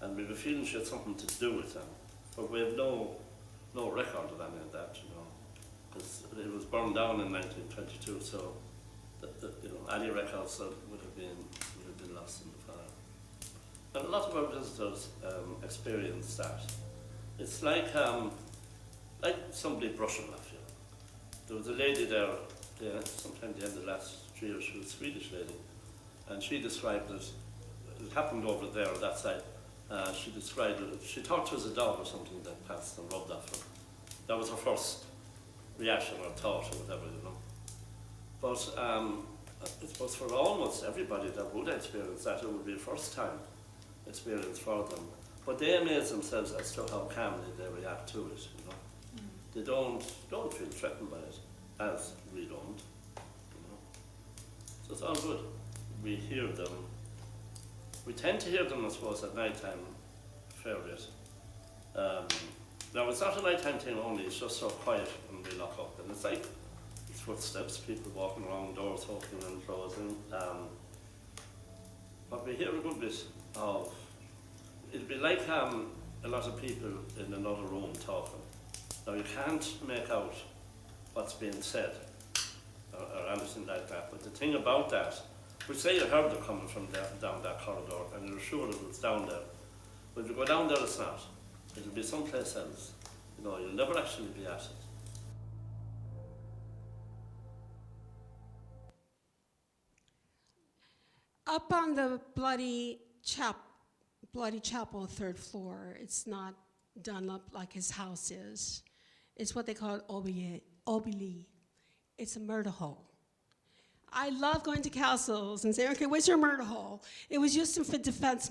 and we have a feeling she had something to do with them. But we have no record of any of that, you know, because it was burned down in 1922, so any records that would have been lost in the fire. And a lot of our visitors experience that. It's like somebody brushing off you. There was a lady there, sometime at the end of last year, she was a Swedish lady, and she described it happened over there on that side. She described it, she thought it was a dog or something that passed and rubbed off her. That was her first reaction or thought or whatever, you know. But I suppose for almost everybody that would experience that, it would be a first time experience for them. But they amaze themselves as to how calmly they react to it, you know. They don't feel threatened by it, as we don't, you know. So it's all good. We hear them. We tend to hear them, I suppose, at night time a fair bit. Now it's not a nighttime thing only, it's just so quiet when we lock up. And it's like it's footsteps, people walking around, doors opening and closing. But we hear a good bit of, it'd be like a lot of people in another room talking. Now you can't make out what's being said or anything like that, but the thing about that, we say you heard it coming from down that corridor and you're sure it was down there. But if you go down there, it's not. It'll be someplace else. You know, you'll never actually be at it. Up on the bloody chapel, third floor, it's not done up like his house is. It's what they call obili. It's a murder hole. I love going to castles and saying, okay, where's your murder hole? It was used for defense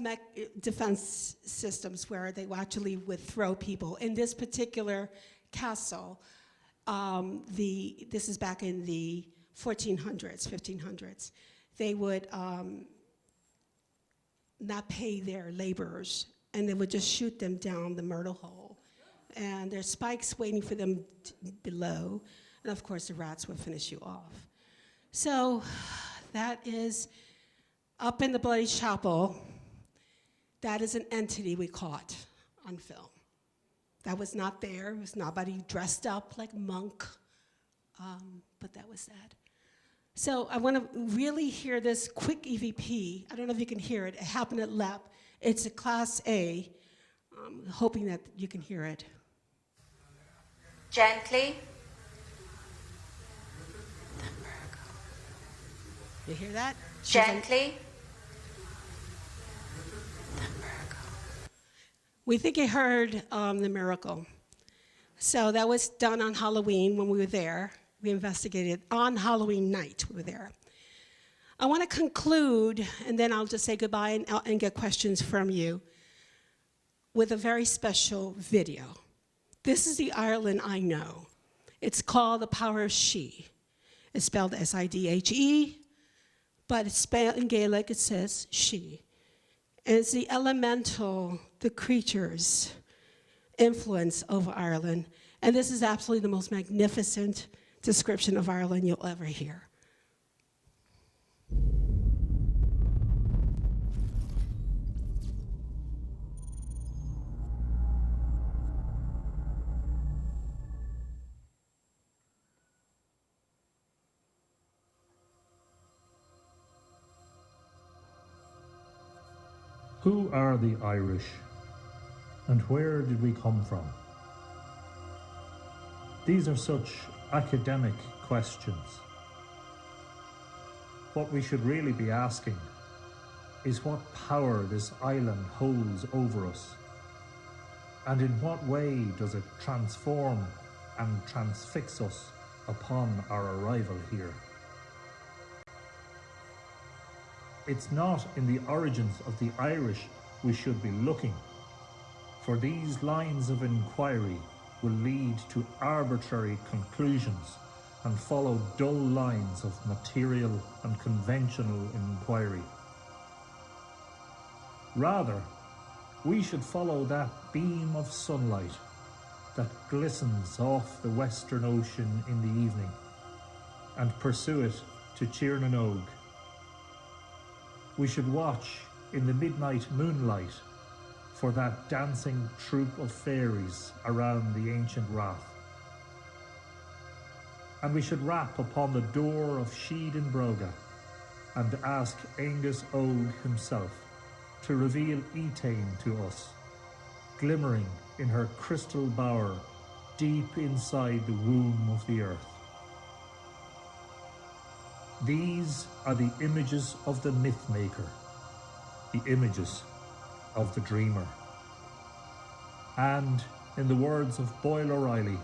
systems where they actually would throw people. In this particular castle, this is back in the 1400s, 1500s, they would not pay their laborers, and they would just shoot them down the murder hole. And there's spikes waiting for them below, and of course the rats would finish you off. So that is up in the Bloody Chapel. That is an entity we caught on film. That was not there. It was nobody dressed up like a monk, but that was that. So I want to really hear this quick EVP. I don't know if you can hear it. It happened at LEP. It's a Class A. I'm hoping that you can hear it. Gently. You hear that? Gently. We think it heard the miracle. So that was done on Halloween when we were there. We investigated on Halloween night, we were there. I want to conclude, and then I'll just say goodbye and get questions from you, with a very special video. This is the Ireland I know. It's called The Power of She. It's spelled S-I-D-H-E, but it's spelled in Gaelic, it says she. And it's the elemental, the creatures' influence over Ireland. And this is absolutely the most magnificent description of Ireland you'll ever hear. Who are the Irish? And where did we come from? These are such academic questions. What we should really be asking is what power this island holds over us, and in what way does it transform and transfix us upon our arrival here. It's not in the origins of the Irish we should be looking, for these lines of inquiry will lead to arbitrary conclusions and follow dull lines of material and conventional inquiry. Rather, we should follow that beam of sunlight that glistens off the Western Ocean in the evening and pursue it to Tirnanog. We should watch in the midnight moonlight for that dancing troop of fairies around the ancient rath. And we should rap upon the door of Sheed in Broga and ask Angus Og himself to reveal Etain to us, glimmering in her crystal bower deep inside the womb of the earth. These are the images of the myth maker, the images of the dreamer. And in the words of Boyle O'Reilly,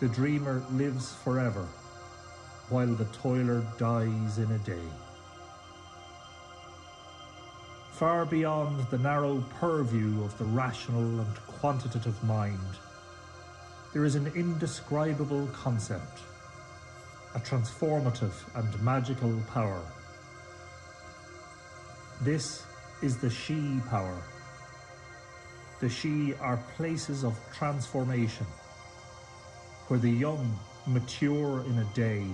the dreamer lives forever, while the toiler dies in a day. Far beyond the narrow purview of the rational and quantitative mind, there is an indescribable concept, a transformative and magical power. This is the she power. The she are places of transformation, where the young mature in a day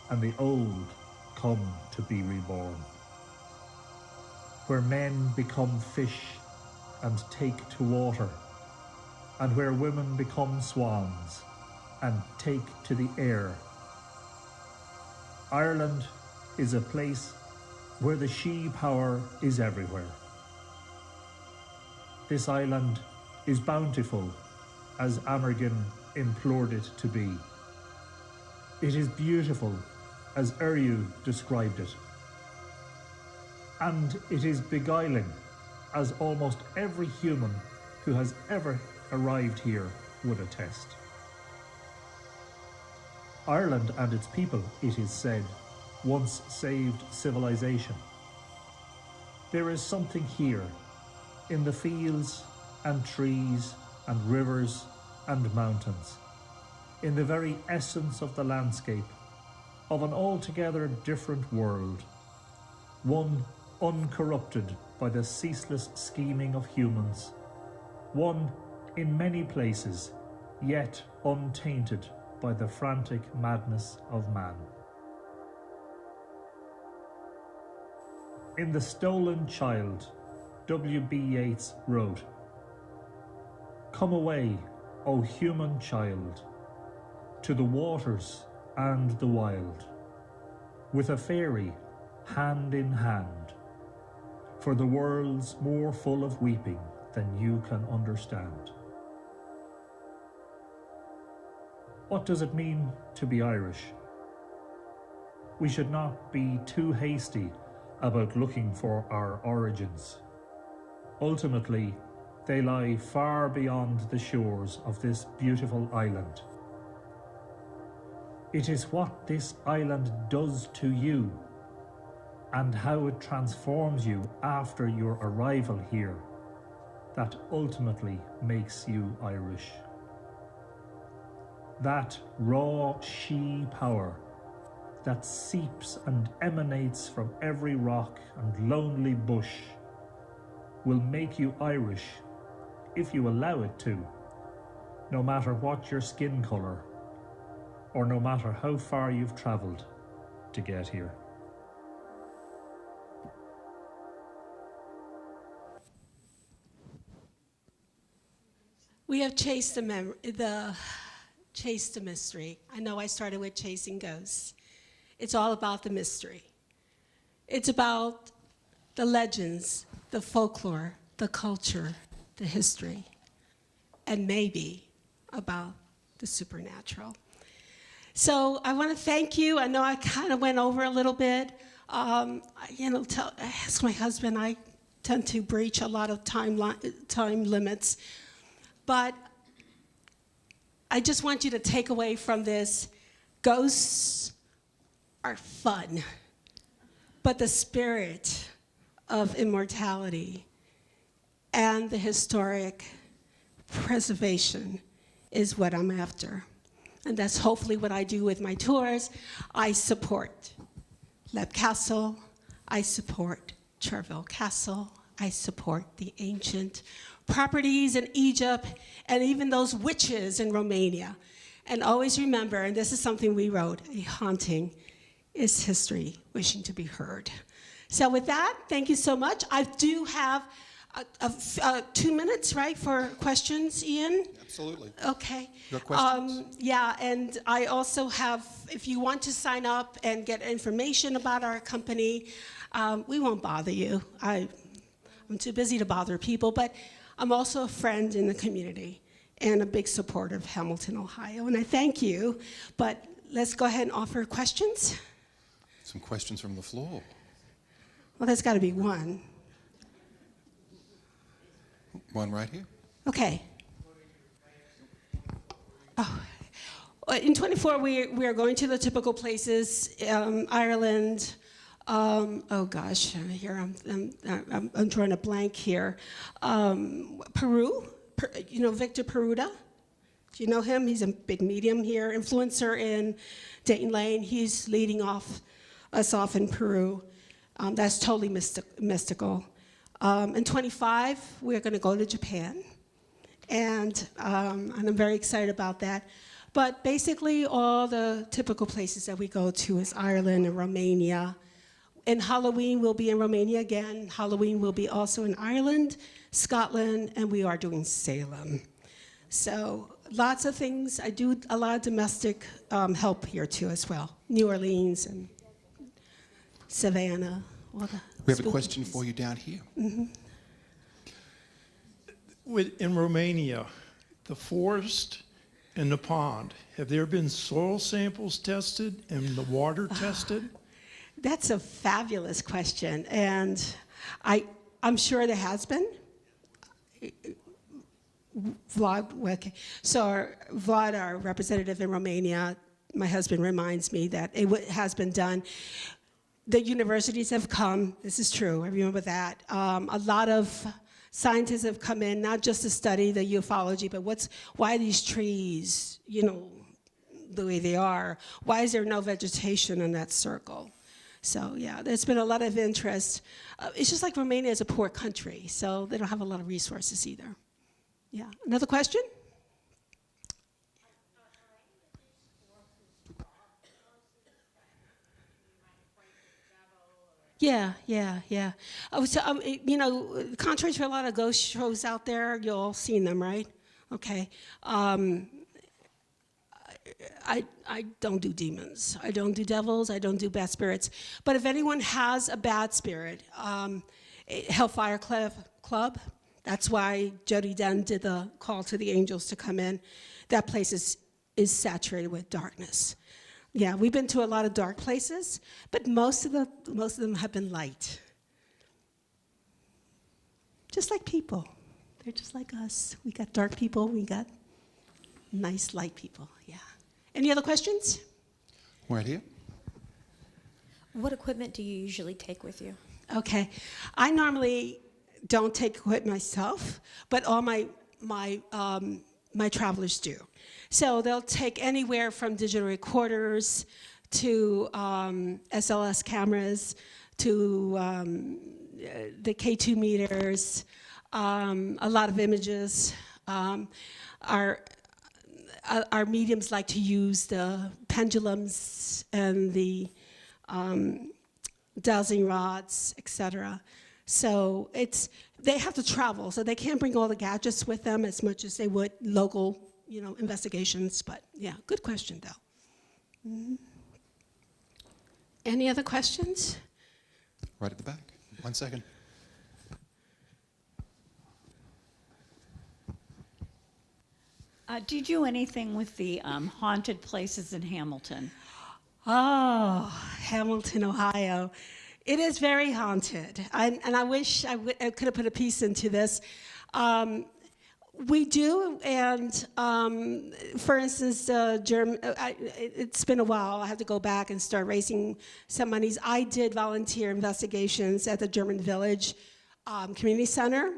and the old come to be reborn, where men become fish and take to water, and where women become swans and take to the air. Ireland is a place where the she power is everywhere. This island is bountiful, as Amergin implored it to be. It is beautiful, as Uryu described it. And it is beguiling, as almost every human who has ever arrived here would attest. Ireland and its people, it is said, once saved civilization. There is something here, in the fields and trees and rivers and mountains, in the very essence of the landscape, of an altogether different world, one uncorrupted by the ceaseless scheming of humans, one in many places, yet untainted by the frantic madness of man. In The Stolen Child, W.B. Yeats wrote, "Come away, O human child, to the waters and the wild, with a fairy hand in hand, for the world's more full of weeping than you can understand." What does it mean to be Irish? We should not be too hasty about looking for our origins. Ultimately, they lie far beyond the shores of this beautiful island. It is what this island does to you and how it transforms you after your arrival here that ultimately makes you Irish. That raw she power that seeps and emanates from every rock and lonely bush will make you Irish if you allow it to, no matter what your skin colour or no matter how far you've travelled to get here. We have chased chased the mystery. I know I started with chasing ghosts. It's all about the mystery. It's about the legends, the folklore, the culture, the history, and maybe about the supernatural. So I want to thank you. I know I kind of went over a little bit. Ask my husband, I tend to breach a lot of time limits. But I just want you to take away from this, ghosts are fun, but the spirit of immortality and the historic preservation is what I'm after. And that's hopefully what I do with my tours. I support Lep Castle, I support Cherville Castle, I support the ancient properties in Egypt, and even those witches in Romania. And always remember, and this is something we wrote, a haunting is history wishing to be heard. So with that, thank you so much. I do have 2 minutes, right, for questions, Ian? Absolutely. Okay. Your questions? Yeah, and I also have, if you want to sign up and get information about our company, we won't bother you. I'm too busy to bother people, but I'm also a friend in the community and a big supporter of Hamilton, Ohio, and I thank you. But let's go ahead and offer questions. Some questions from the floor. Well, there's got to be one. One right here. Okay. Oh. In 24, we are going to the typical places, Ireland. Oh gosh, here I'm drawing a blank here. Peru, Victor Peruta. Do you know him? He's a big medium here, influencer in Dayton Lane. He's leading us off in Peru. That's totally mystical. In 25, we're going to go to Japan, and I'm very excited about that. But basically, all the typical places that we go to is Ireland and Romania. And Halloween will be in Romania again. Halloween will be also in Ireland, Scotland, and we are doing Salem. So lots of things. I do a lot of domestic help here too as well. New Orleans and Savannah. We have a question for you down here. Mm-hmm. In Romania, the forest and the pond, have there been soil samples tested and the water tested? That's a fabulous question, and I'm sure there has been. Vlad, Vlad, our representative in Romania, my husband reminds me that it has been done. The universities have come, this is true, I remember that. A lot of scientists have come in, not just to study the ufology, but why are these trees, the way they are? Why is there no vegetation in that circle? So yeah, there's been a lot of interest. It's just like Romania is a poor country, so they don't have a lot of resources either. Yeah, another question? Yeah. Contrary to a lot of ghost shows out there, you've all seen them, right? Okay. I don't do demons. I don't do devils. I don't do bad spirits. But if anyone has a bad spirit, Hellfire Club, that's why Jody Dunn did the call to the angels to come in. That place is saturated with darkness. Yeah, we've been to a lot of dark places, but most of them have been light. Just like people. They're just like us. We got dark people, we got nice light people, yeah. Any other questions? Right here. What equipment do you usually take with you? Okay, I normally don't take equipment myself, but all my travelers do. So they'll take anywhere from digital recorders to SLS cameras to the K2 meters, a lot of images. Our mediums like to use the pendulums and the dowsing rods, etc. So they have to travel, so they can't bring all the gadgets with them as much as they would local, investigations. But yeah, good question though. Mm-hmm. Any other questions? Right at the back. 1 second. Do you do anything with the haunted places in Hamilton? Oh, Hamilton, Ohio. It is very haunted. And I wish I could have put a piece into this. We do, and for instance, it's been a while. I have to go back and start raising some monies. I did volunteer investigations at the German Village Community Center.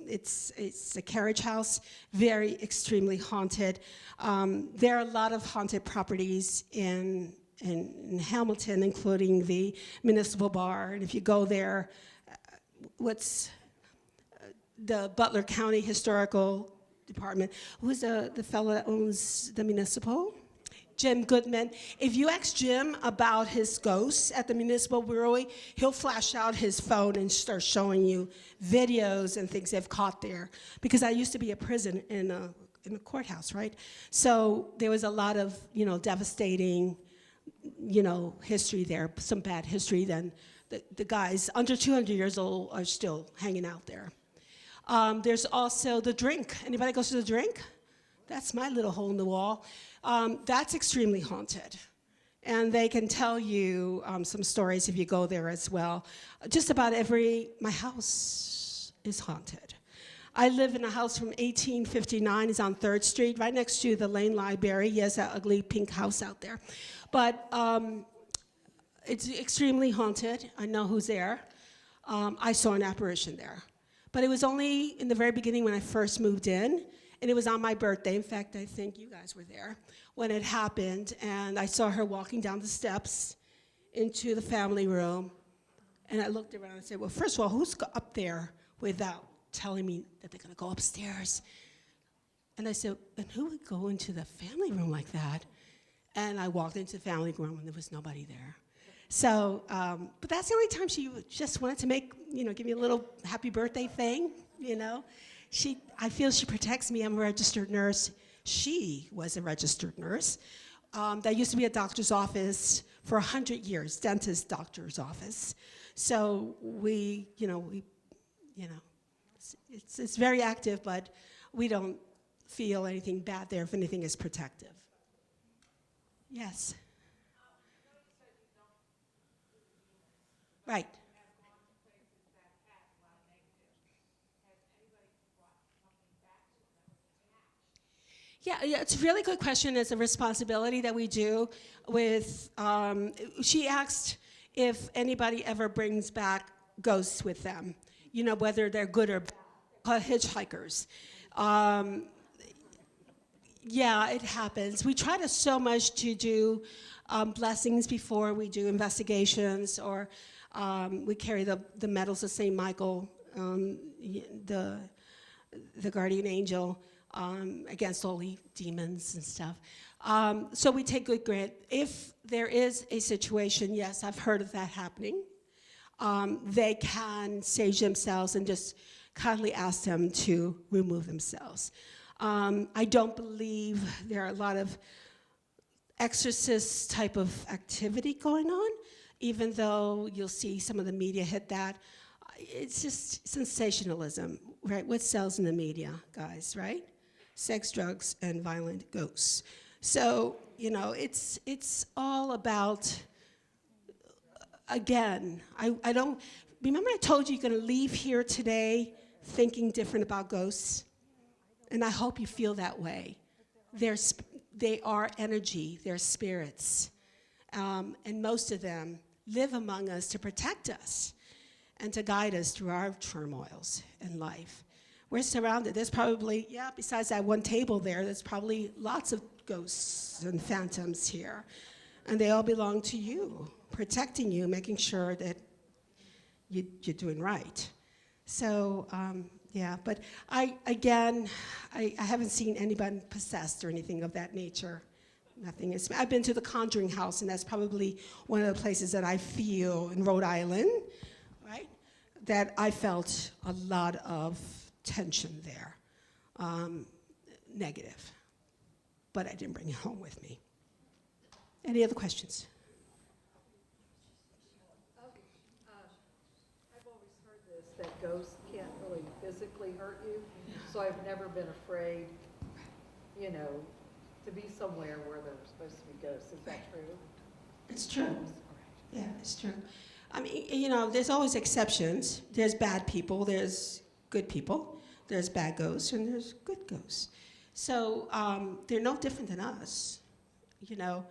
It's a carriage house, very extremely haunted. There are a lot of haunted properties in Hamilton, including the Municipal Bar. And if you go there, the Butler County Historical Department, who's the fellow that owns the Municipal? Jim Goodman. If you ask Jim about his ghosts at the Municipal Brewery, he'll flash out his phone and start showing you videos and things they've caught there. Because I used to be a prison in a courthouse, right? So there was a lot of, devastating, history there, some bad history. Then the guys under 200 years old are still hanging out there. There's also the Drink. Anybody goes to the Drink? That's my little hole in the wall. That's extremely haunted. And they can tell you some stories if you go there as well. Just about my house is haunted. I live in a house from 1859. It's on 3rd Street, right next to the Lane Library. Yes, that ugly pink house out there. But it's extremely haunted. I know who's there. I saw an apparition there. But it was only in the very beginning when I first moved in, and it was on my birthday. In fact, I think you guys were there when it happened, and I saw her walking down the steps into the family room, and I looked around and said, well, first of all, who's up there without telling me that they're gonna go upstairs? And I said, and who would go into the family room like that? And I walked into the family room, and there was nobody there. So, but that's the only time she just wanted to give me a little happy birthday thing, I feel she protects me. I'm a registered nurse. She was a registered nurse. That used to be a doctor's office for 100 years, dentist doctor's office. So it's very active, but we don't feel anything bad there. If anything, is protective. Yes. Right. Yeah, it's a really good question. It's a responsibility that we do with, she asked if anybody ever brings back ghosts with them, whether they're good or bad, hitchhikers. Yeah, it happens. We try to so much to do blessings before we do investigations, or we carry the medals of St. Michael, the guardian angel, against all the demons and stuff. So we take good grant. If there is a situation, yes, I've heard of that happening, they can sage themselves and just kindly ask them to remove themselves. I don't believe there are a lot of exorcist type of activity going on, even though you'll see some of the media hit that. It's just sensationalism, right? What sells in the media, guys, right? Sex, drugs, and violent ghosts. So, it's all about, again, I don't, remember I told you you're gonna leave here today thinking different about ghosts? And I hope you feel that way. They are energy, they're spirits. And most of them live among us to protect us and to guide us through our turmoils in life. We're surrounded. There's probably, besides that one table there's probably lots of ghosts and phantoms here. And they all belong to you, protecting you, making sure that you're doing right. So, but I haven't seen anybody possessed or anything of that nature. Nothing is. I've been to the Conjuring House, and that's probably one of the places that I feel in Rhode Island, right? That I felt a lot of tension there, negative. But I didn't bring it home with me. Any other questions? I've always heard this, that ghosts can't really physically hurt you, so I've never been afraid you know, to be somewhere where there were supposed to be ghosts. Is that true? It's true. Yeah, it's true. I mean, you know, there's always exceptions. There's bad people, there's good people, there's bad ghosts, and there's good ghosts. So they're no different than us, you know.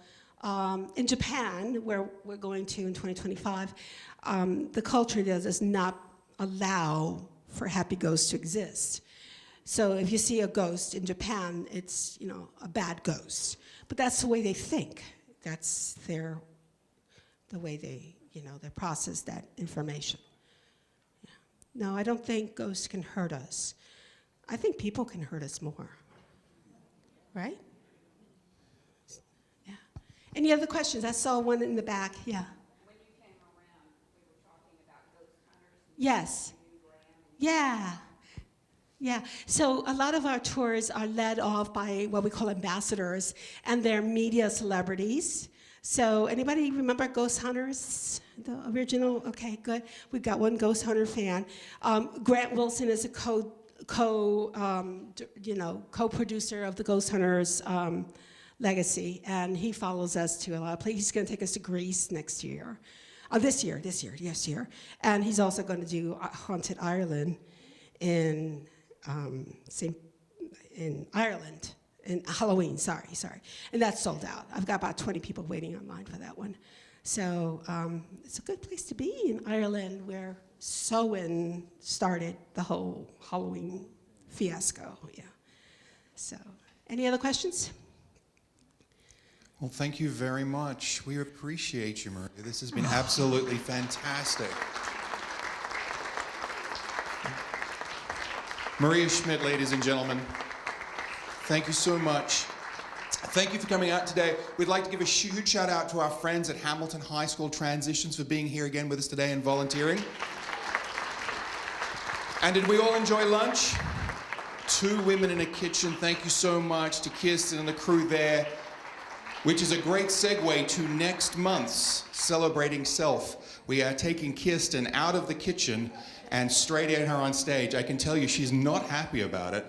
In Japan, where we're going to in 2025, the culture there does not allow for happy ghosts to exist. So if you see a ghost in Japan, it's, you know, a bad ghost. But that's the way they think. That's the way they, you know, they process that information. Yeah. No, I don't think ghosts can hurt us. I think people can hurt us more. Right? Yeah. Any other questions? I saw one in the back. Yeah. When you came around, we were talking about ghost hunters. Yes. Yeah. Yeah, so a lot of our tours are led off by what we call ambassadors, and they're media celebrities. So anybody remember Ghost Hunters, the original? Okay, good. We've got one Ghost Hunter fan. Grant Wilson is a co-producer of the Ghost Hunters legacy, and he follows us to a lot of places. He's going to take us to Greece next year. This year, and he's also going to do Haunted Ireland in Ireland, in Halloween, sorry. And that's sold out. I've got about 20 people waiting online for that one. So it's a good place to be in Ireland, where Samhain started the whole Halloween fiasco, yeah. So, any other questions? Well, thank you very much. We appreciate you, Maria. This has been absolutely fantastic. Maria Schmidt, ladies and gentlemen, thank you so much. Thank you for coming out today. We'd like to give a huge shout out to our friends at Hamilton High School Transitions for being here again with us today and volunteering. And did we all enjoy lunch? 2 women in a kitchen. Thank you so much to Kirsten and the crew there, which is a great segue to next month's Celebrating Self. We are taking Kirsten out of the kitchen and straight in her on stage. I can tell you she's not happy about it.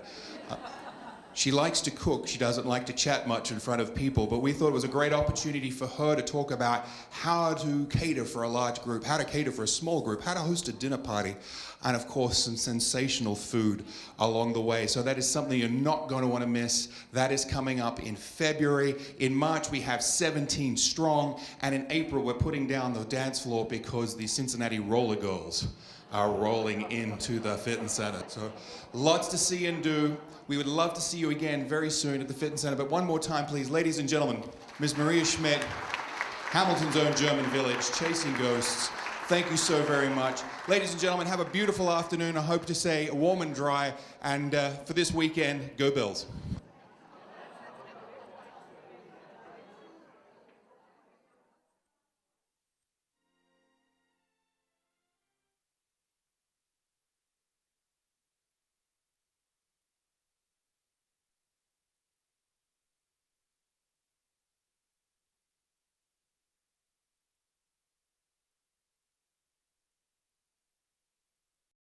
She likes to cook. She doesn't like to chat much in front of people, but we thought it was a great opportunity for her to talk about how to cater for a large group, how to cater for a small group, how to host a dinner party, and of course some sensational food along the way. So that is something you're not going to want to miss. That is coming up in February. In March we have 17 Strong, and in April we're putting down the dance floor because the Cincinnati Roller Girls are rolling into the Fitness Center. So lots to see and do. We would love to see you again very soon at the Fitness Center. But one more time, please, ladies and gentlemen, Ms. Maria Schmidt, Hamilton's own German village, Chasing Ghosts. Thank you so very much. Ladies and gentlemen, have a beautiful afternoon. I hope to stay warm and dry. And for this weekend, go Bills.